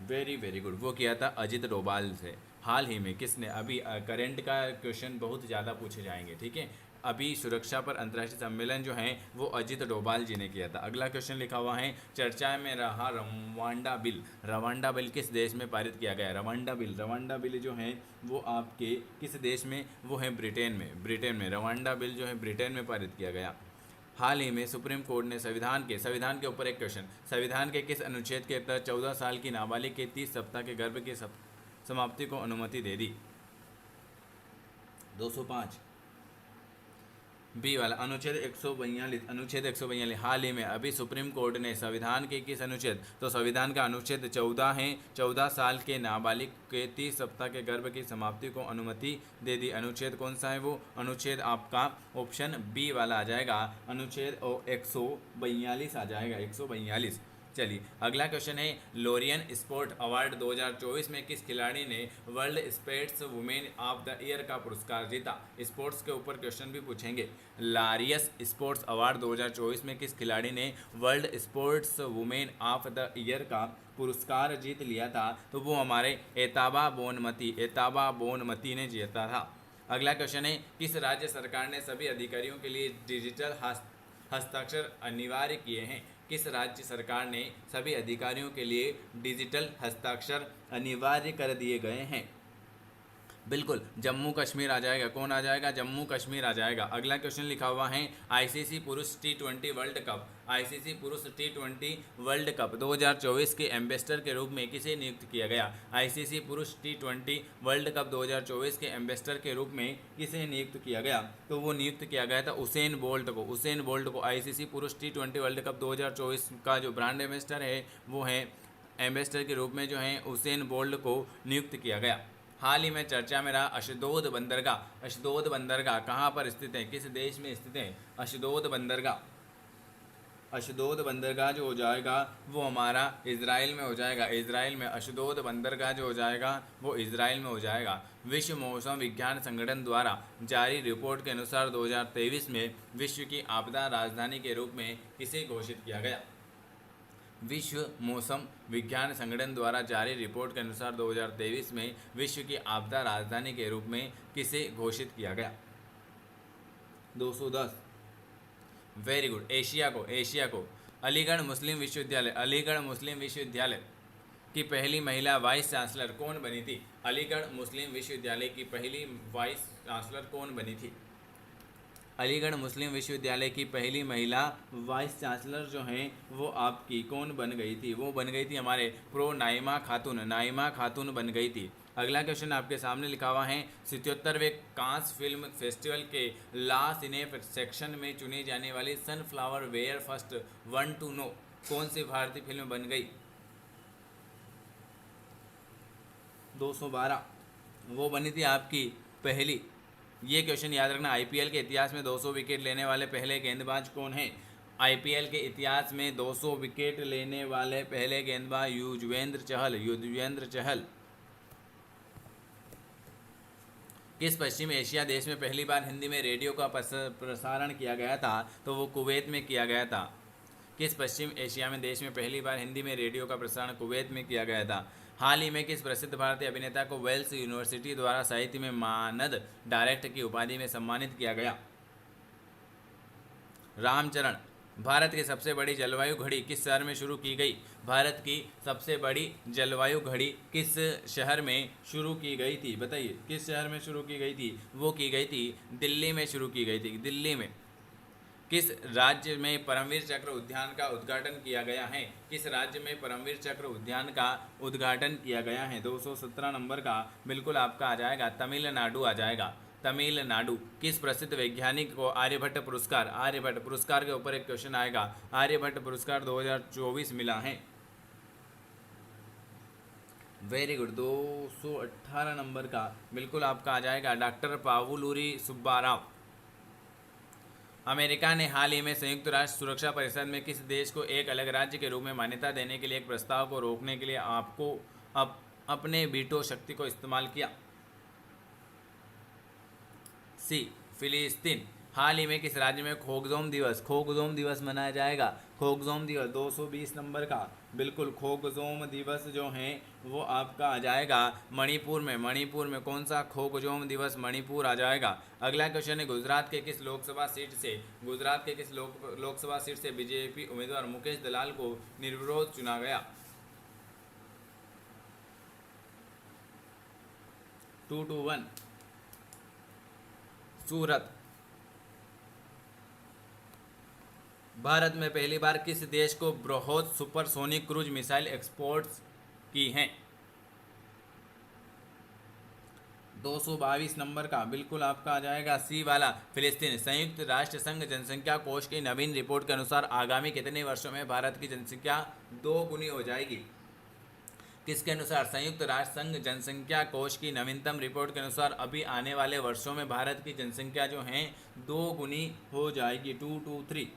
Very good. वो किया था अजित डोभाल से। हाल ही में किसने? अभी करंट का क्वेश्चन बहुत ज़्यादा पूछे जाएंगे, ठीक है। अभी सुरक्षा पर अंतर्राष्ट्रीय सम्मेलन जो है वो अजित डोभाल जी ने किया था। अगला क्वेश्चन लिखा हुआ है, चर्चा में रहा रवांडा बिल किस देश में पारित किया गया? रवांडा बिल जो है वो आपके किस देश में? वो है ब्रिटेन में। रवांडा बिल जो है ब्रिटेन में पारित किया गया। हाल ही में सुप्रीम कोर्ट ने संविधान के ऊपर एक क्वेश्चन, संविधान के किस अनुच्छेद के तहत 14 साल की नाबालिग के 30 सप्ताह के गर्भ की समाप्ति को अनुमति दे दी? 205 बी वाला अनुच्छेद 142। हाल ही में अभी सुप्रीम कोर्ट ने संविधान के किस अनुच्छेद, तो संविधान का अनुच्छेद 14 है, 14 साल के नाबालिग के 30 सप्ताह के गर्भ की समाप्ति को अनुमति दे दी। अनुच्छेद कौन सा है? वो अनुच्छेद आपका ऑप्शन बी वाला आ जाएगा, अनुच्छेद 142 आ जाएगा, 142। चलिए अगला क्वेश्चन है, लोरियन स्पोर्ट अवार्ड 2024 में किस खिलाड़ी ने world sports women of the year का पुरस्कार जीता? स्पोर्ट्स के ऊपर क्वेश्चन भी पूछेंगे। लारियस स्पोर्ट्स अवार्ड 2024 में किस खिलाड़ी ने world sports women of the year का पुरस्कार जीत लिया था? तो वो हमारे एताबा बोनमती ने जीता था। अगला क्वेश्चन है, किस राज्य सरकार ने सभी अधिकारियों के लिए डिजिटल हस्ताक्षर अनिवार्य किए हैं? किस राज्य सरकार ने सभी अधिकारियों के लिए डिजिटल हस्ताक्षर अनिवार्य कर दिए गए हैं? बिल्कुल जम्मू कश्मीर आ जाएगा। कौन आ जाएगा? जम्मू कश्मीर आ जाएगा। अगला क्वेश्चन लिखा हुआ है, आईसीसी पुरुष T20 वर्ल्ड कप, आईसीसी पुरुष T20 वर्ल्ड कप 2024 के एम्बेसडर के रूप में किसे नियुक्त किया गया? आईसीसी पुरुष T20 वर्ल्ड कप 2024 के एम्बेसडर के रूप में किसे नियुक्त किया गया? तो वो नियुक्त किया गया था उसेन बोल्ट को आईसीसी पुरुष T20 वर्ल्ड कप 2024 का जो ब्रांड एम्बेसडर है वो है, एम्बेसडर के रूप में जो है उसेन बोल्ट को नियुक्त किया गया। हाल ही में चर्चा में रहा अशदोद बंदरगाह कहाँ पर स्थित है? किस देश में स्थित है? अशदोद बंदरगाह जो हो जाएगा वो हमारा इजराइल में हो जाएगा। इजराइल में अशदोद बंदरगाह जो हो जाएगा वो इजराइल में हो जाएगा। विश्व मौसम विज्ञान संगठन द्वारा जारी रिपोर्ट के अनुसार 2023 में विश्व की आपदा राजधानी के रूप में किसे घोषित किया गया? विश्व मौसम विज्ञान संगठन द्वारा जारी रिपोर्ट के अनुसार 2023 में विश्व की आपदा राजधानी के रूप में किसे घोषित किया गया? 210 वेरी गुड, एशिया को अलीगढ़ मुस्लिम विश्वविद्यालय की पहली महिला वाइस चांसलर कौन बनी थी? अलीगढ़ मुस्लिम विश्वविद्यालय की पहली वाइस चांसलर कौन बनी थी? अलीगढ़ मुस्लिम विश्वविद्यालय की पहली महिला वाइस चांसलर जो हैं वो आपकी कौन बन गई थी? वो बन गई थी हमारे प्रो नाइमा खातून बन गई थी। अगला क्वेश्चन आपके सामने लिखा हुआ है, 77वें कांस फिल्म फेस्टिवल के ला सिने सेक्शन में चुनी जाने वाली sunflower where first one to know कौन सी भारतीय फिल्म बन गई? 212 वो बनी थी आपकी पहली। ये क्वेश्चन याद रखना, आईपीएल के इतिहास में 200 विकेट लेने वाले पहले गेंदबाज कौन हैं? आईपीएल के इतिहास में 200 विकेट लेने वाले पहले गेंदबाज युजवेंद्र चहल। किस पश्चिम एशिया देश में पहली बार हिंदी में रेडियो का प्रसारण किया गया था? तो वो कुवैत में किया गया था। किस पश्चिम एशिया में देश में पहली बार हिंदी में रेडियो का प्रसारण कुवैत में किया गया था? हाल ही में किस प्रसिद्ध भारतीय अभिनेता को वेल्स यूनिवर्सिटी द्वारा साहित्य में मानद डायरेक्ट की उपाधि में सम्मानित किया गया? रामचरण। भारत की सबसे बड़ी जलवायु घड़ी किस शहर में शुरू की गई? भारत की सबसे बड़ी जलवायु घड़ी किस शहर में शुरू की गई थी? बताइए किस शहर में शुरू की गई थी? वो की गई थी दिल्ली में शुरू की गई थी, दिल्ली में। किस राज्य में परमवीर चक्र उद्यान का उद्घाटन किया गया है? किस राज्य में परमवीर चक्र उद्यान का उद्घाटन किया गया है? 217 नंबर का बिल्कुल आपका आ जाएगा, तमिलनाडु आ जाएगा, तमिलनाडु। किस प्रसिद्ध वैज्ञानिक को आर्यभट्ट पुरस्कार के ऊपर एक क्वेश्चन आएगा। आर्यभट्ट पुरस्कार 2024 मिला है। वेरी गुड, 218 नंबर का बिल्कुल आपका आ जाएगा, डॉक्टर पावुलूरी सुब्बाराव। अमेरिका ने हाल ही में संयुक्त राष्ट्र सुरक्षा परिषद में किस देश को एक अलग राज्य के रूप में मान्यता देने के लिए एक प्रस्ताव को रोकने के लिए आपको अपने वीटो शक्ति को इस्तेमाल किया? सी, फिलिस्तीन। हाल ही में किस राज्य में खोगजोम दिवस मनाया जाएगा? खोगजोम दिवस 220 नंबर का बिल्कुल, खोगजोम दिवस जो है वो आपका आ जाएगा मणिपुर में कौन सा खोगजोम दिवस? मणिपुर आ जाएगा। अगला क्वेश्चन है, गुजरात के किस लोकसभा सीट से बीजेपी उम्मीदवार मुकेश दलाल को निर्विरोध चुना गया? 221 सूरत। भारत में पहली बार किस देश को बृहद सुपरसोनिक क्रूज मिसाइल एक्सपोर्ट्स की हैं? 222 नंबर का बिल्कुल आपका आ जाएगा सी वाला, फिलिस्तीन। संयुक्त राष्ट्र संघ जनसंख्या कोष की नवीन रिपोर्ट के अनुसार आगामी कितने वर्षों में भारत की जनसंख्या 2 गुनी हो जाएगी? किसके अनुसार? संयुक्त राष्ट्र संघ जनसंख्या कोष की नवीनतम रिपोर्ट के अनुसार अभी आने वाले वर्षों में भारत की जनसंख्या जो है 2 गुनी हो जाएगी, 223।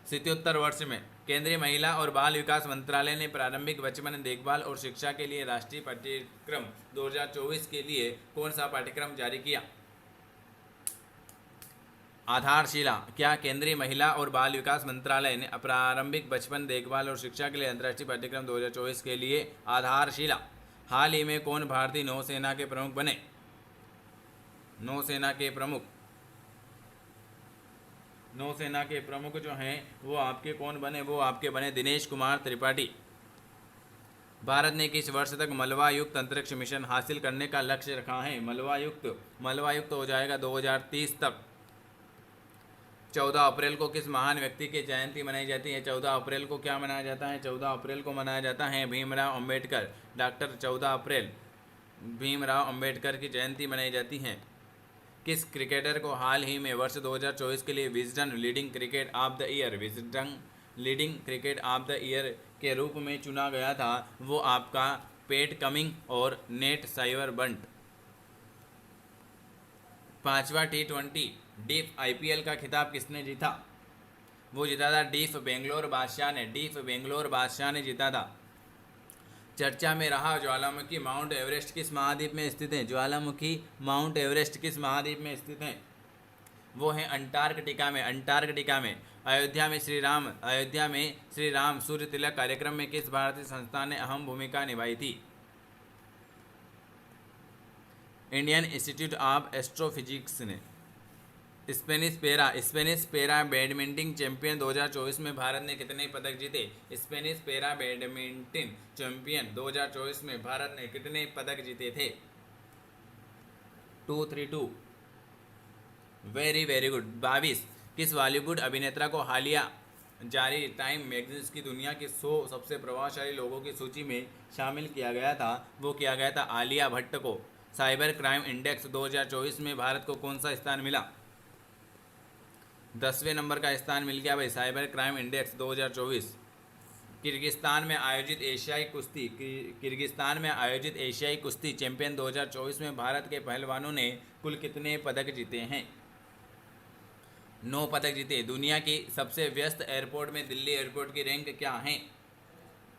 शित्योत्तर वर्ष में केंद्रीय महिला और बाल विकास मंत्रालय ने प्रारंभिक बचपन देखभाल और शिक्षा के लिए राष्ट्रीय पाठ्यक्रम 2024 के लिए कौन सा पाठ्यक्रम जारी किया? आधारशिला। क्या केंद्रीय महिला और बाल विकास मंत्रालय ने प्रारंभिक बचपन देखभाल और शिक्षा के लिए अंतर्राष्ट्रीय पाठ्यक्रम 2024 के लिए आधारशिला? हाल ही में कौन भारतीय नौसेना के प्रमुख बने? नौसेना के प्रमुख जो हैं वो आपके कौन बने? वो आपके बने दिनेश कुमार त्रिपाठी। भारत ने किस वर्ष तक मलबा युक्त अंतरिक्ष मिशन हासिल करने का लक्ष्य रखा है? मलबा युक्त हो जाएगा 2030 तक। 14 अप्रैल को किस महान व्यक्ति की जयंती मनाई जाती है? 14 अप्रैल को क्या मनाया जाता है? 14 अप्रैल को मनाया जाता है भीमराव अंबेडकर। डॉक्टर 14 अप्रैल भीमराव अंबेडकर की जयंती मनाई जाती है। किस क्रिकेटर को हाल ही में वर्ष 2024 के लिए Wisden leading cricket of the year के रूप में चुना गया था? वो आपका पैट कमिंस और नेट साइवर बंट। 5वां T20 डीफ IPL का खिताब किसने जीता? वो जीता था डीफ बेंगलोर बादशाह ने जीता था। चर्चा में रहा ज्वालामुखी माउंट एवरेस्ट किस महाद्वीप में स्थित है? ज्वालामुखी माउंट एवरेस्ट किस महाद्वीप में स्थित है? वो है अंटार्कटिका में। अयोध्या में श्री राम सूर्य तिलक कार्यक्रम में किस भारतीय संस्था ने अहम भूमिका निभाई थी? इंडियन इंस्टीट्यूट ऑफ एस्ट्रोफिजिक्स ने। स्पेनिश पैरा बैडमिंटन चैंपियन 2024 में भारत ने कितने पदक जीते? स्पेनिश पैरा बैडमिंटन चैंपियन 2024 में भारत ने कितने पदक जीते थे? 232। Very good. 22। किस बॉलीवुड अभिनेता को हालिया जारी टाइम मैगजीन की दुनिया के 100 सबसे प्रभावशाली लोगों की सूची में शामिल किया गया था? वो किया गया था आलिया भट्ट को। साइबर क्राइम इंडेक्स 2024 में भारत को कौन सा स्थान मिला? 10वें नंबर का स्थान मिल गया भाई, साइबर क्राइम इंडेक्स 2024। किर्गिस्तान में आयोजित एशियाई कुश्ती चैंपियन 2024 में भारत के पहलवानों ने कुल कितने पदक जीते हैं? 9 पदक जीते। दुनिया की सबसे व्यस्त एयरपोर्ट में दिल्ली एयरपोर्ट की रैंक क्या है?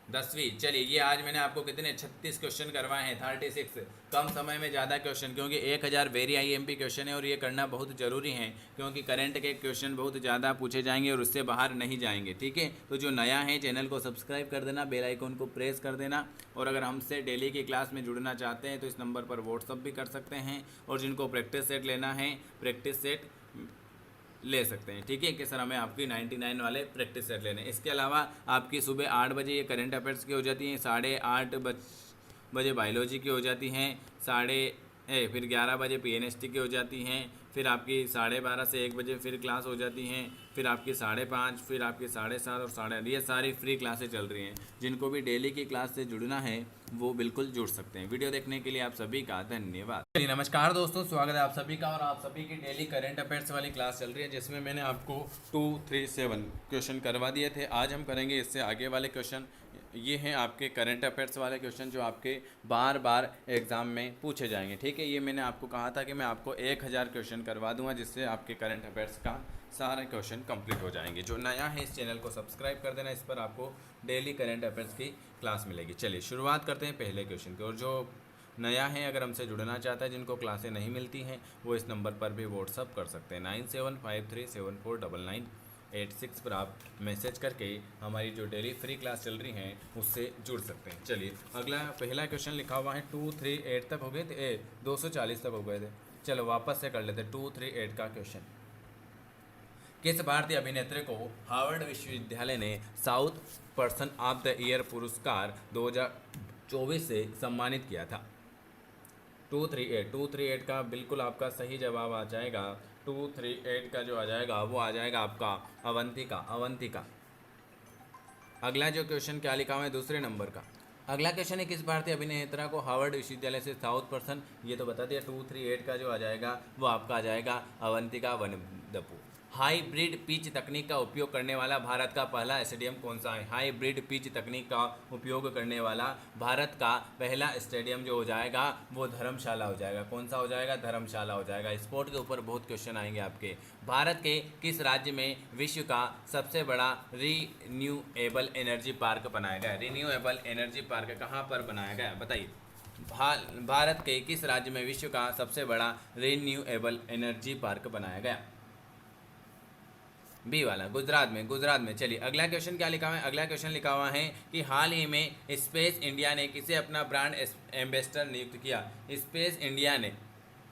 10वीं। चलिए, ये आज मैंने आपको कितने 36 क्वेश्चन करवाए हैं, 36। कम समय में ज़्यादा क्वेश्चन, क्योंकि 1000 वेरी IMP क्वेश्चन है और ये करना बहुत ज़रूरी है, क्योंकि करंट के क्वेश्चन बहुत ज़्यादा पूछे जाएंगे और उससे बाहर नहीं जाएंगे। ठीक है, तो जो नया है चैनल को सब्सक्राइब कर देना, बेल आइकन को प्रेस कर देना, और अगर हमसे डेली की क्लास में जुड़ना चाहते हैं तो इस नंबर पर व्हाट्सअप भी कर सकते हैं, और जिनको प्रैक्टिस सेट लेना है प्रैक्टिस सेट ले सकते हैं। ठीक है कि सर हमें आपकी 99 वाले प्रैक्टिस सेट लेने। इसके अलावा आपकी सुबह 8 बजे ये करंट अफेयर्स की हो जाती हैं, 8:30 बजे बायोलॉजी की हो जाती हैं, फिर 11 बजे PNST की हो जाती हैं, फिर आपकी 12:30 से 1 बजे फिर क्लास हो जाती हैं, फिर आपकी 5:30, फिर आपकी 7:30 और 8:30, ये सारी फ्री क्लासेस चल रही हैं। जिनको भी डेली की क्लास से जुड़ना है वो बिल्कुल जुड़ सकते हैं। वीडियो देखने के लिए आप सभी का धन्यवाद। नमस्कार दोस्तों, स्वागत है आप सभी का, और आप सभी की डेली करंट अफेयर्स वाली क्लास चल रही है, जिसमें मैंने आपको 237 क्वेश्चन करवा दिए थे। आज हम करेंगे इससे आगे वाले क्वेश्चन। ये हैं आपके करंट अफेयर्स वाले क्वेश्चन जो आपके बार बार एग्ज़ाम में पूछे जाएंगे। ठीक है, ये मैंने आपको कहा था कि मैं आपको 1000 क्वेश्चन करवा दूंगा, जिससे आपके करंट अफेयर्स का सारे क्वेश्चन कंप्लीट हो जाएंगे। जो नया है इस चैनल को सब्सक्राइब कर देना, इस पर आपको डेली करंट अफेयर्स की क्लास मिलेगी। चलिए शुरुआत करते हैं पहले क्वेश्चन की। और जो नया है, अगर हमसे जुड़ना चाहता है, जिनको क्लासें नहीं मिलती हैं, वो इस नंबर पर भी व्हाट्सअप कर सकते हैं। 9753749986 पर आप मैसेज करके हमारी जो डेली फ्री क्लास चल रही हैं उससे जुड़ सकते हैं। चलिए अगला पहला क्वेश्चन लिखा हुआ है 238 तक हो गए थे, 240 तक हो गए थे। चलो वापस से कर लेते हैं 238 का क्वेश्चन। किस भारतीय अभिनेत्री को हार्वर्ड विश्वविद्यालय ने south person of the year पुरस्कार 2024 से सम्मानित किया था? 238 का बिल्कुल आपका सही जवाब आ जाएगा 238 का जो आ जाएगा वो आ जाएगा आपका अवंतिका, अवंतिका। अगला जो क्वेश्चन क्या लिखा हुआ है दूसरे नंबर का, अगला क्वेश्चन है किस भारतीय अभिनेता को हार्वर्ड विश्वविद्यालय से साउथ पर्सन, ये तो बता दिया। 238 का जो आ जाएगा वो आपका आ जाएगा अवंतिका वनदपु। हाइब्रिड पिच तकनीक का उपयोग करने वाला भारत का पहला स्टेडियम कौन सा है? हाइब्रिड पिच तकनीक का उपयोग करने वाला भारत का पहला स्टेडियम जो हो जाएगा वो धर्मशाला हो जाएगा। कौन सा हो जाएगा? धर्मशाला हो जाएगा। स्पोर्ट के ऊपर बहुत क्वेश्चन आएंगे आपके। भारत के किस राज्य में विश्व का सबसे बड़ा रिन्यूएबल एनर्जी पार्क बनाया गया? रिन्यूएबल एनर्जी पार्क कहाँ पर बनाया गया बताइए। भारत के किस राज्य में विश्व का सबसे बड़ा रिन्यूएबल एनर्जी पार्क बनाया गया? बी वाला, गुजरात में, गुजरात में। चलिए अगला क्वेश्चन क्या लिखा हुआ है? अगला क्वेश्चन लिखा हुआ है कि हाल ही में स्पेस इंडिया ने किसे अपना ब्रांड एम्बेसडर नियुक्त किया? स्पेस इंडिया ने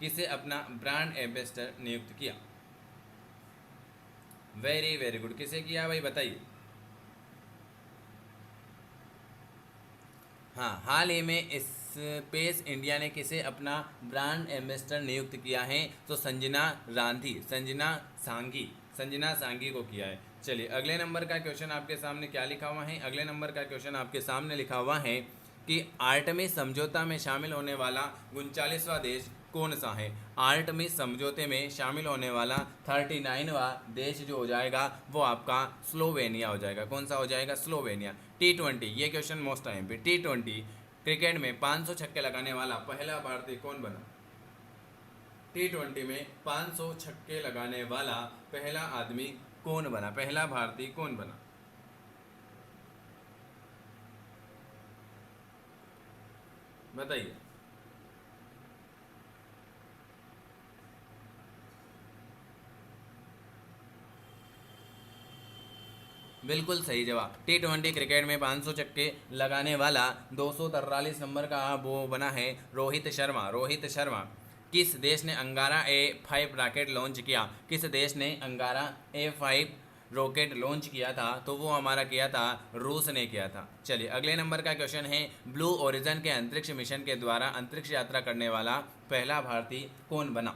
किसे अपना ब्रांड एम्बेसडर नियुक्त किया? Very very good. किसे किया भाई बताइए। हाँ, हाल ही में स्पेस इंडिया ने किसे अपना ब्रांड एम्बेसडर नियुक्त किया है? तो संजना गांधी, संजना सांगी को किया है। चलिए अगले नंबर का क्वेश्चन आपके सामने क्या लिखा हुआ है? अगले नंबर का क्वेश्चन आपके सामने लिखा हुआ है कि आर्टेमिस समझौता में शामिल होने वाला 39वां देश कौन सा है? आर्टेमिस समझौते में शामिल होने वाला 39वां देश जो हो जाएगा वो आपका स्लोवेनिया हो जाएगा। कौन सा हो जाएगा? स्लोवेनिया। T20, ये क्वेश्चन मोस्ट टाइम पे, T20 क्रिकेट में 500 छक्के लगाने वाला पहला भारतीय कौन बना? T20 में 500 छक्के लगाने वाला पहला आदमी कौन बना? पहला भारतीय कौन बना? बताइए। बिल्कुल सही जवाब। T20 क्रिकेट में 500 छक्के लगाने वाला 243 नंबर का वो बना है रोहित शर्मा, रोहित शर्मा। किस देश ने अंगारा A5 रॉकेट लॉन्च किया? किस देश ने अंगारा A5 रॉकेट लॉन्च किया था? तो वो हमारा किया था, रूस ने किया था। चलिए अगले नंबर का क्वेश्चन है ब्लू ओरिजिन के अंतरिक्ष मिशन के द्वारा अंतरिक्ष यात्रा करने वाला पहला भारतीय कौन बना?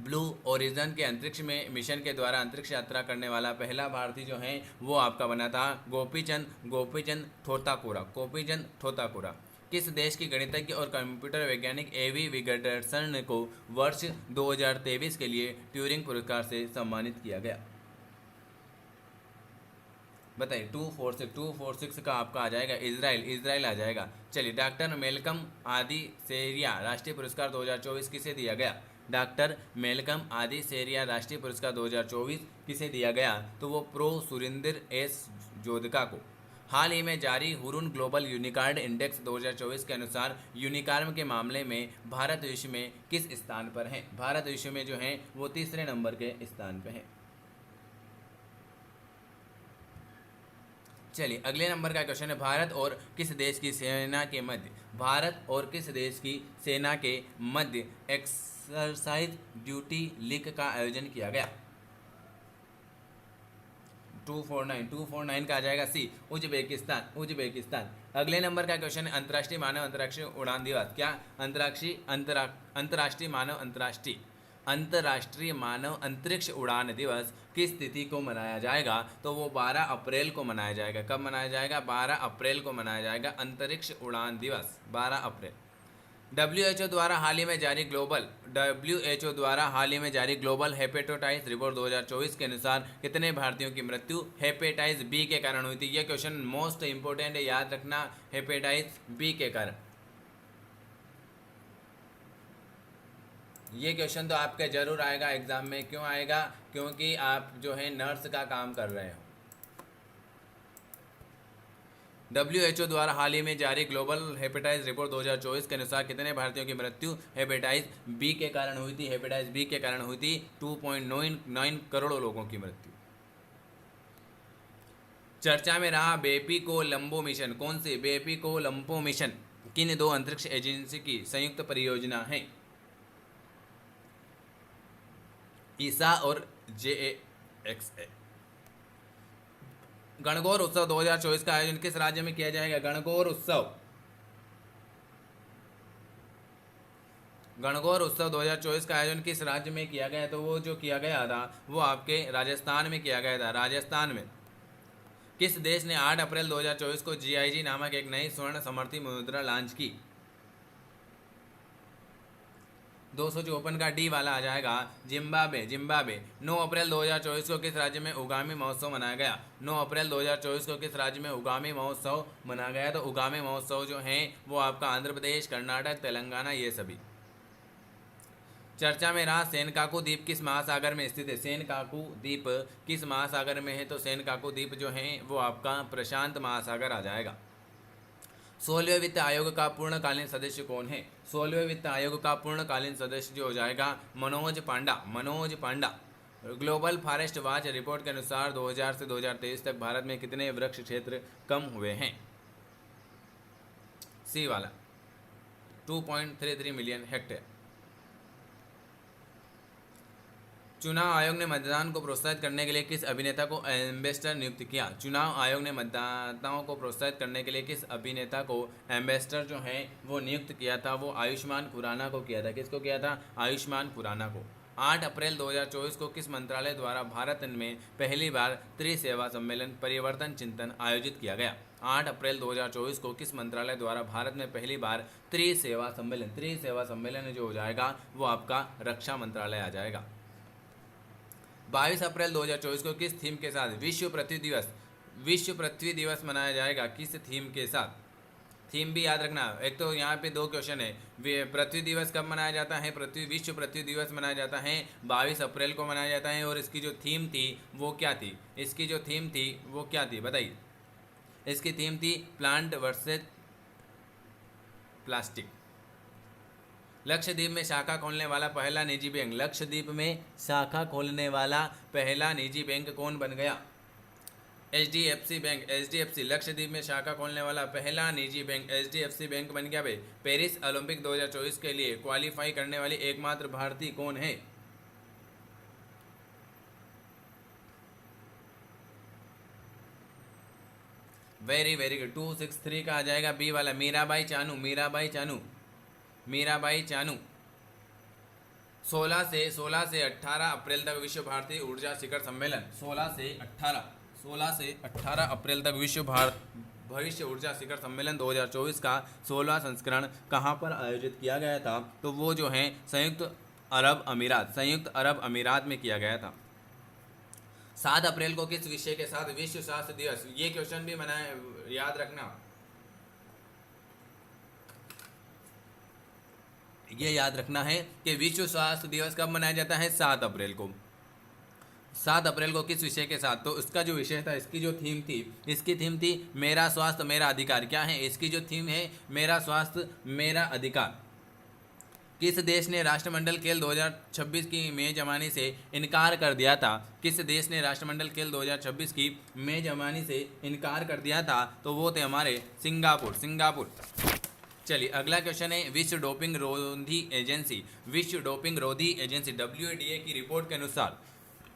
ब्लू ओरिजिन के अंतरिक्ष में मिशन के द्वारा अंतरिक्ष यात्रा करने वाला पहला भारतीय जो है वो आपका बना था गोपीचंद थोताकुरा, गोपीचंद थोताकुरा। किस देश की गणितज्ञ और कंप्यूटर वैज्ञानिक एवी विगडर्सन को वर्ष 2023 के लिए ट्यूरिंग पुरस्कार से सम्मानित किया गया? बताइए। 246 का आपका आ जाएगा इजराइल आ जाएगा। चलिए डॉक्टर मेलकम आदि सेरिया राष्ट्रीय पुरस्कार 2024 किसे दिया गया? डॉक्टर मेलकम आदि सेरिया राष्ट्रीय पुरस्कार 2024 किसे दिया गया? तो वो प्रो सुरिंदर एस जोधका को। हाल ही में जारी हुरुन ग्लोबल यूनिकॉर्न इंडेक्स 2024 के अनुसार यूनिकॉर्न के मामले में भारत विश्व में किस स्थान पर है? भारत विश्व में जो है वो तीसरे नंबर के स्थान पर है। चलिए अगले नंबर का क्वेश्चन है भारत और किस देश की सेना के मध्य, भारत और किस देश की सेना के मध्य एक्सरसाइज ड्यूटी लीग का आयोजन किया गया? 249 का आ जाएगा सी, उज्बेकिस्तान। अगले नंबर का क्वेश्चन है अंतर्राष्ट्रीय मानव अंतरिक्ष उड़ान दिवस। क्या? अंतर्राष्ट्रीय मानव अंतरिक्ष उड़ान दिवस किस तिथि को मनाया जाएगा? तो वो 12 अप्रैल को मनाया जाएगा। कब मनाया जाएगा? 12 अप्रैल को मनाया जाएगा अंतरिक्ष उड़ान दिवस, 12 अप्रैल। WHO द्वारा हाल ही में जारी ग्लोबल हेपेटाइटिस रिपोर्ट 2024 के अनुसार कितने भारतीयों की मृत्यु हेपेटाइटिस बी के कारण हुई थी? ये क्वेश्चन मोस्ट इंपोर्टेंट है, याद रखना, हेपेटाइटिस बी के कारण। ये क्वेश्चन तो आपके जरूर आएगा एग्जाम में। क्यों आएगा? क्योंकि आप जो है नर्स का काम कर रहे हो। WHO द्वारा हाल ही में जारी ग्लोबल हेपेटाइटिस रिपोर्ट 2024 के अनुसार कितने भारतीयों की मृत्यु हेपेटाइटिस बी के कारण हुई थी? हेपेटाइटिस बी के कारण हुई थी 2.9 करोड़ लोगों की मृत्यु। चर्चा में रहा बेपी कोलंबो मिशन। कौन सी? बेपी कोलंबो मिशन किन दो अंतरिक्ष एजेंसी की संयुक्त परियोजना है? ईसा और JAXA। गणगौर उत्सव 2024 का आयोजन किस राज्य में किया जाएगा? गणगौर उत्सव गणगौर उत्सव 2024 का आयोजन किस राज्य में किया गया? तो वो जो किया गया था वो आपके राजस्थान में किया गया था। राजस्थान में। किस देश ने 8 अप्रैल 2024 को जीआईजी नामक एक नई स्वर्ण समर्थित मुद्रा लॉन्च की? 254 का डी वाला आ जाएगा जिम्बाब्वे। जिम्बाब्वे। 9 अप्रैल 2024 को किस राज्य में उगामी महोत्सव मनाया गया? 9 अप्रैल 2024 को किस राज्य में उगामी महोत्सव मनाया गया? तो उगामी महोत्सव जो है वो आपका आंध्र प्रदेश, कर्नाटक, तेलंगाना, ये सभी। चर्चा में रहा सेनकाकू द्वीप किस महासागर में स्थित है? सेनकाकू द्वीप किस महासागर में है? तो सेनकाकू द्वीप जो है वो आपका प्रशांत महासागर आ जाएगा। 16वें वित्त आयोग का पूर्णकालीन सदस्य कौन है? 16वें वित्त आयोग का पूर्णकालीन सदस्य जो हो जाएगा मनोज पांडा। मनोज पांडा। ग्लोबल फॉरेस्ट वॉच रिपोर्ट के अनुसार 2000 से 2023 तक भारत में कितने वृक्ष क्षेत्र कम हुए हैं? सी वाला 2.33 मिलियन हेक्टेयर। चुनाव आयोग ने मतदान को प्रोत्साहित करने के लिए किस अभिनेता को एम्बेसडर नियुक्त किया? चुनाव आयोग ने मतदाताओं को प्रोत्साहित करने के लिए किस अभिनेता को एम्बेसडर जो है वो नियुक्त किया था? वो आयुष्मान खुराना को किया था। किसको किया था? आयुष्मान खुराना को। 8 अप्रैल 2024 को किस मंत्रालय द्वारा भारत में पहली बार त्रिसेवा सम्मेलन परिवर्तन चिंतन आयोजित किया गया? 8 अप्रैल 2024 को किस मंत्रालय द्वारा भारत में पहली बार त्रिसेवा सम्मेलन जो हो जाएगा वो आपका रक्षा मंत्रालय आ जाएगा। 22 अप्रैल 2024 को किस थीम के साथ विश्व पृथ्वी दिवस मनाया जाएगा? किस थीम के साथ? थीम भी याद रखना। एक तो यहाँ पे 2 क्वेश्चन है। पृथ्वी दिवस कब मनाया जाता है? विश्व पृथ्वी दिवस मनाया जाता है 22 अप्रैल को मनाया जाता है। और इसकी जो थीम थी वो क्या थी? इसकी जो थीम थी वो क्या थी बताइए? इसकी थीम थी प्लांट वर्सेस प्लास्टिक। लक्षद्वीप में शाखा खोलने वाला पहला निजी बैंक। लक्षद्वीप में शाखा खोलने वाला पहला निजी बैंक कौन बन गया? HDFC bank. HDFC लक्षद्वीप में शाखा खोलने वाला पहला निजी बैंक HDFC बैंक बन गया भाई। पेरिस ओलंपिक 2024 के लिए क्वालिफाई करने वाली एकमात्र भारतीय कौन है? Very good. 263 का आ जाएगा बी वाला मीराबाई चानू। मीराबाई चानू। 16 से 18 अप्रैल तक विश्व भारतीय ऊर्जा शिखर सम्मेलन। 16 से 18 अप्रैल तक विश्व भविष्य ऊर्जा शिखर सम्मेलन 2024 का 16वां संस्करण कहाँ पर आयोजित किया गया था? तो वो जो है संयुक्त अरब अमीरात में किया गया था। 7 अप्रैल को किस विषय के साथ विश्व स्वास्थ्य दिवस? ये क्वेश्चन भी याद रखना। ये याद रखना है कि विश्व स्वास्थ्य दिवस कब मनाया जाता है? 7 अप्रैल को। 7 अप्रैल को किस विषय के साथ? तो इसका जो विषय था, इसकी जो थीम थी मेरा स्वास्थ्य मेरा अधिकार। क्या है इसकी जो थीम है? मेरा स्वास्थ्य मेरा अधिकार। किस देश ने राष्ट्रमंडल खेल 2026 की मेजबानी से इनकार कर दिया था? किस देश ने राष्ट्रमंडल खेल 2026 की मेजबानी से इनकार कर दिया था? तो वो थे हमारे सिंगापुर। चलिए अगला क्वेश्चन है विश्व डोपिंग रोधी एजेंसी WADA की रिपोर्ट के अनुसार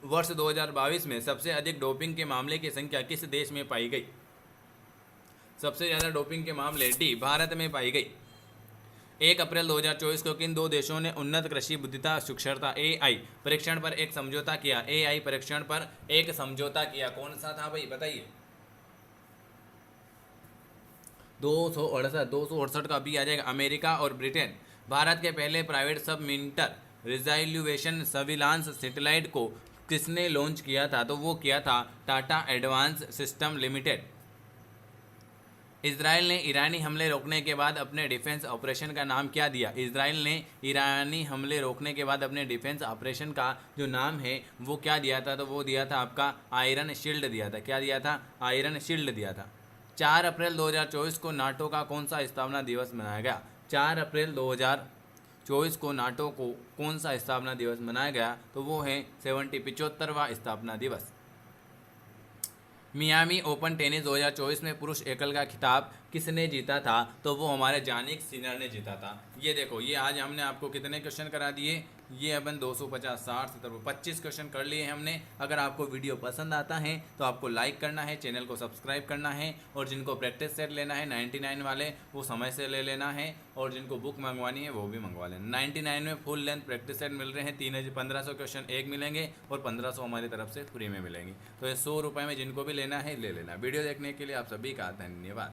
वर्ष 2022 में सबसे अधिक डोपिंग के मामले की संख्या किस देश में पाई गई? सबसे ज़्यादा डोपिंग के मामले डी भारत में पाई गई। 1 अप्रैल 2024 को किन 2 देशों ने उन्नत कृषि बुद्धिमत्ता साक्षरता AI परीक्षण पर एक समझौता किया? AI परीक्षण पर एक समझौता किया। कौन सा था भाई बताइए? 268 का भी आ जाएगा अमेरिका और ब्रिटेन। भारत के पहले प्राइवेट सब मीटर रिजोल्यूशन सर्विलांस सैटेलाइट को किसने लॉन्च किया था? तो वो किया था Tata advance system limited. Israel ने ईरानी हमले रोकने के बाद अपने डिफेंस ऑपरेशन का नाम क्या दिया? इजराइल ने ईरानी हमले रोकने के बाद अपने डिफेंस ऑपरेशन का जो नाम है वो क्या दिया था? तो वो दिया था आपका आयरन शील्ड दिया था। क्या दिया था? आयरन शील्ड दिया था। 4 अप्रैल 2024 को नाटो का कौन सा स्थापना दिवस मनाया गया? 4 अप्रैल 2024 को नाटो को कौन सा स्थापना दिवस मनाया गया? तो वो है 75वां स्थापना दिवस। मियामी ओपन टेनिस 2024 में पुरुष एकल का खिताब किसने जीता था, तो वो हमारे जानिक सिनर ने जीता था। ये देखो, ये आज हमने आपको कितने क्वेश्चन करा दिए, ये अपन 250 60 70 25 क्वेश्चन कर लिए हैं हमने। अगर आपको वीडियो पसंद आता है तो आपको लाइक करना है, चैनल को सब्सक्राइब करना है, और जिनको प्रैक्टिस सेट लेना है 99 वाले वो समय से ले लेना है, और जिनको बुक मंगवानी है वो भी मंगवा लेना। 99 में फुल लेंथ प्रैक्टिस सेट मिल रहे हैं, 1500 क्वेश्चन एक मिलेंगे और 1500 हमारी तरफ से फ्री में मिलेंगे। तो ये 100 रुपये में जिनको भी लेना है ले लेना। वीडियो देखने के लिए आप सभी का धन्यवाद।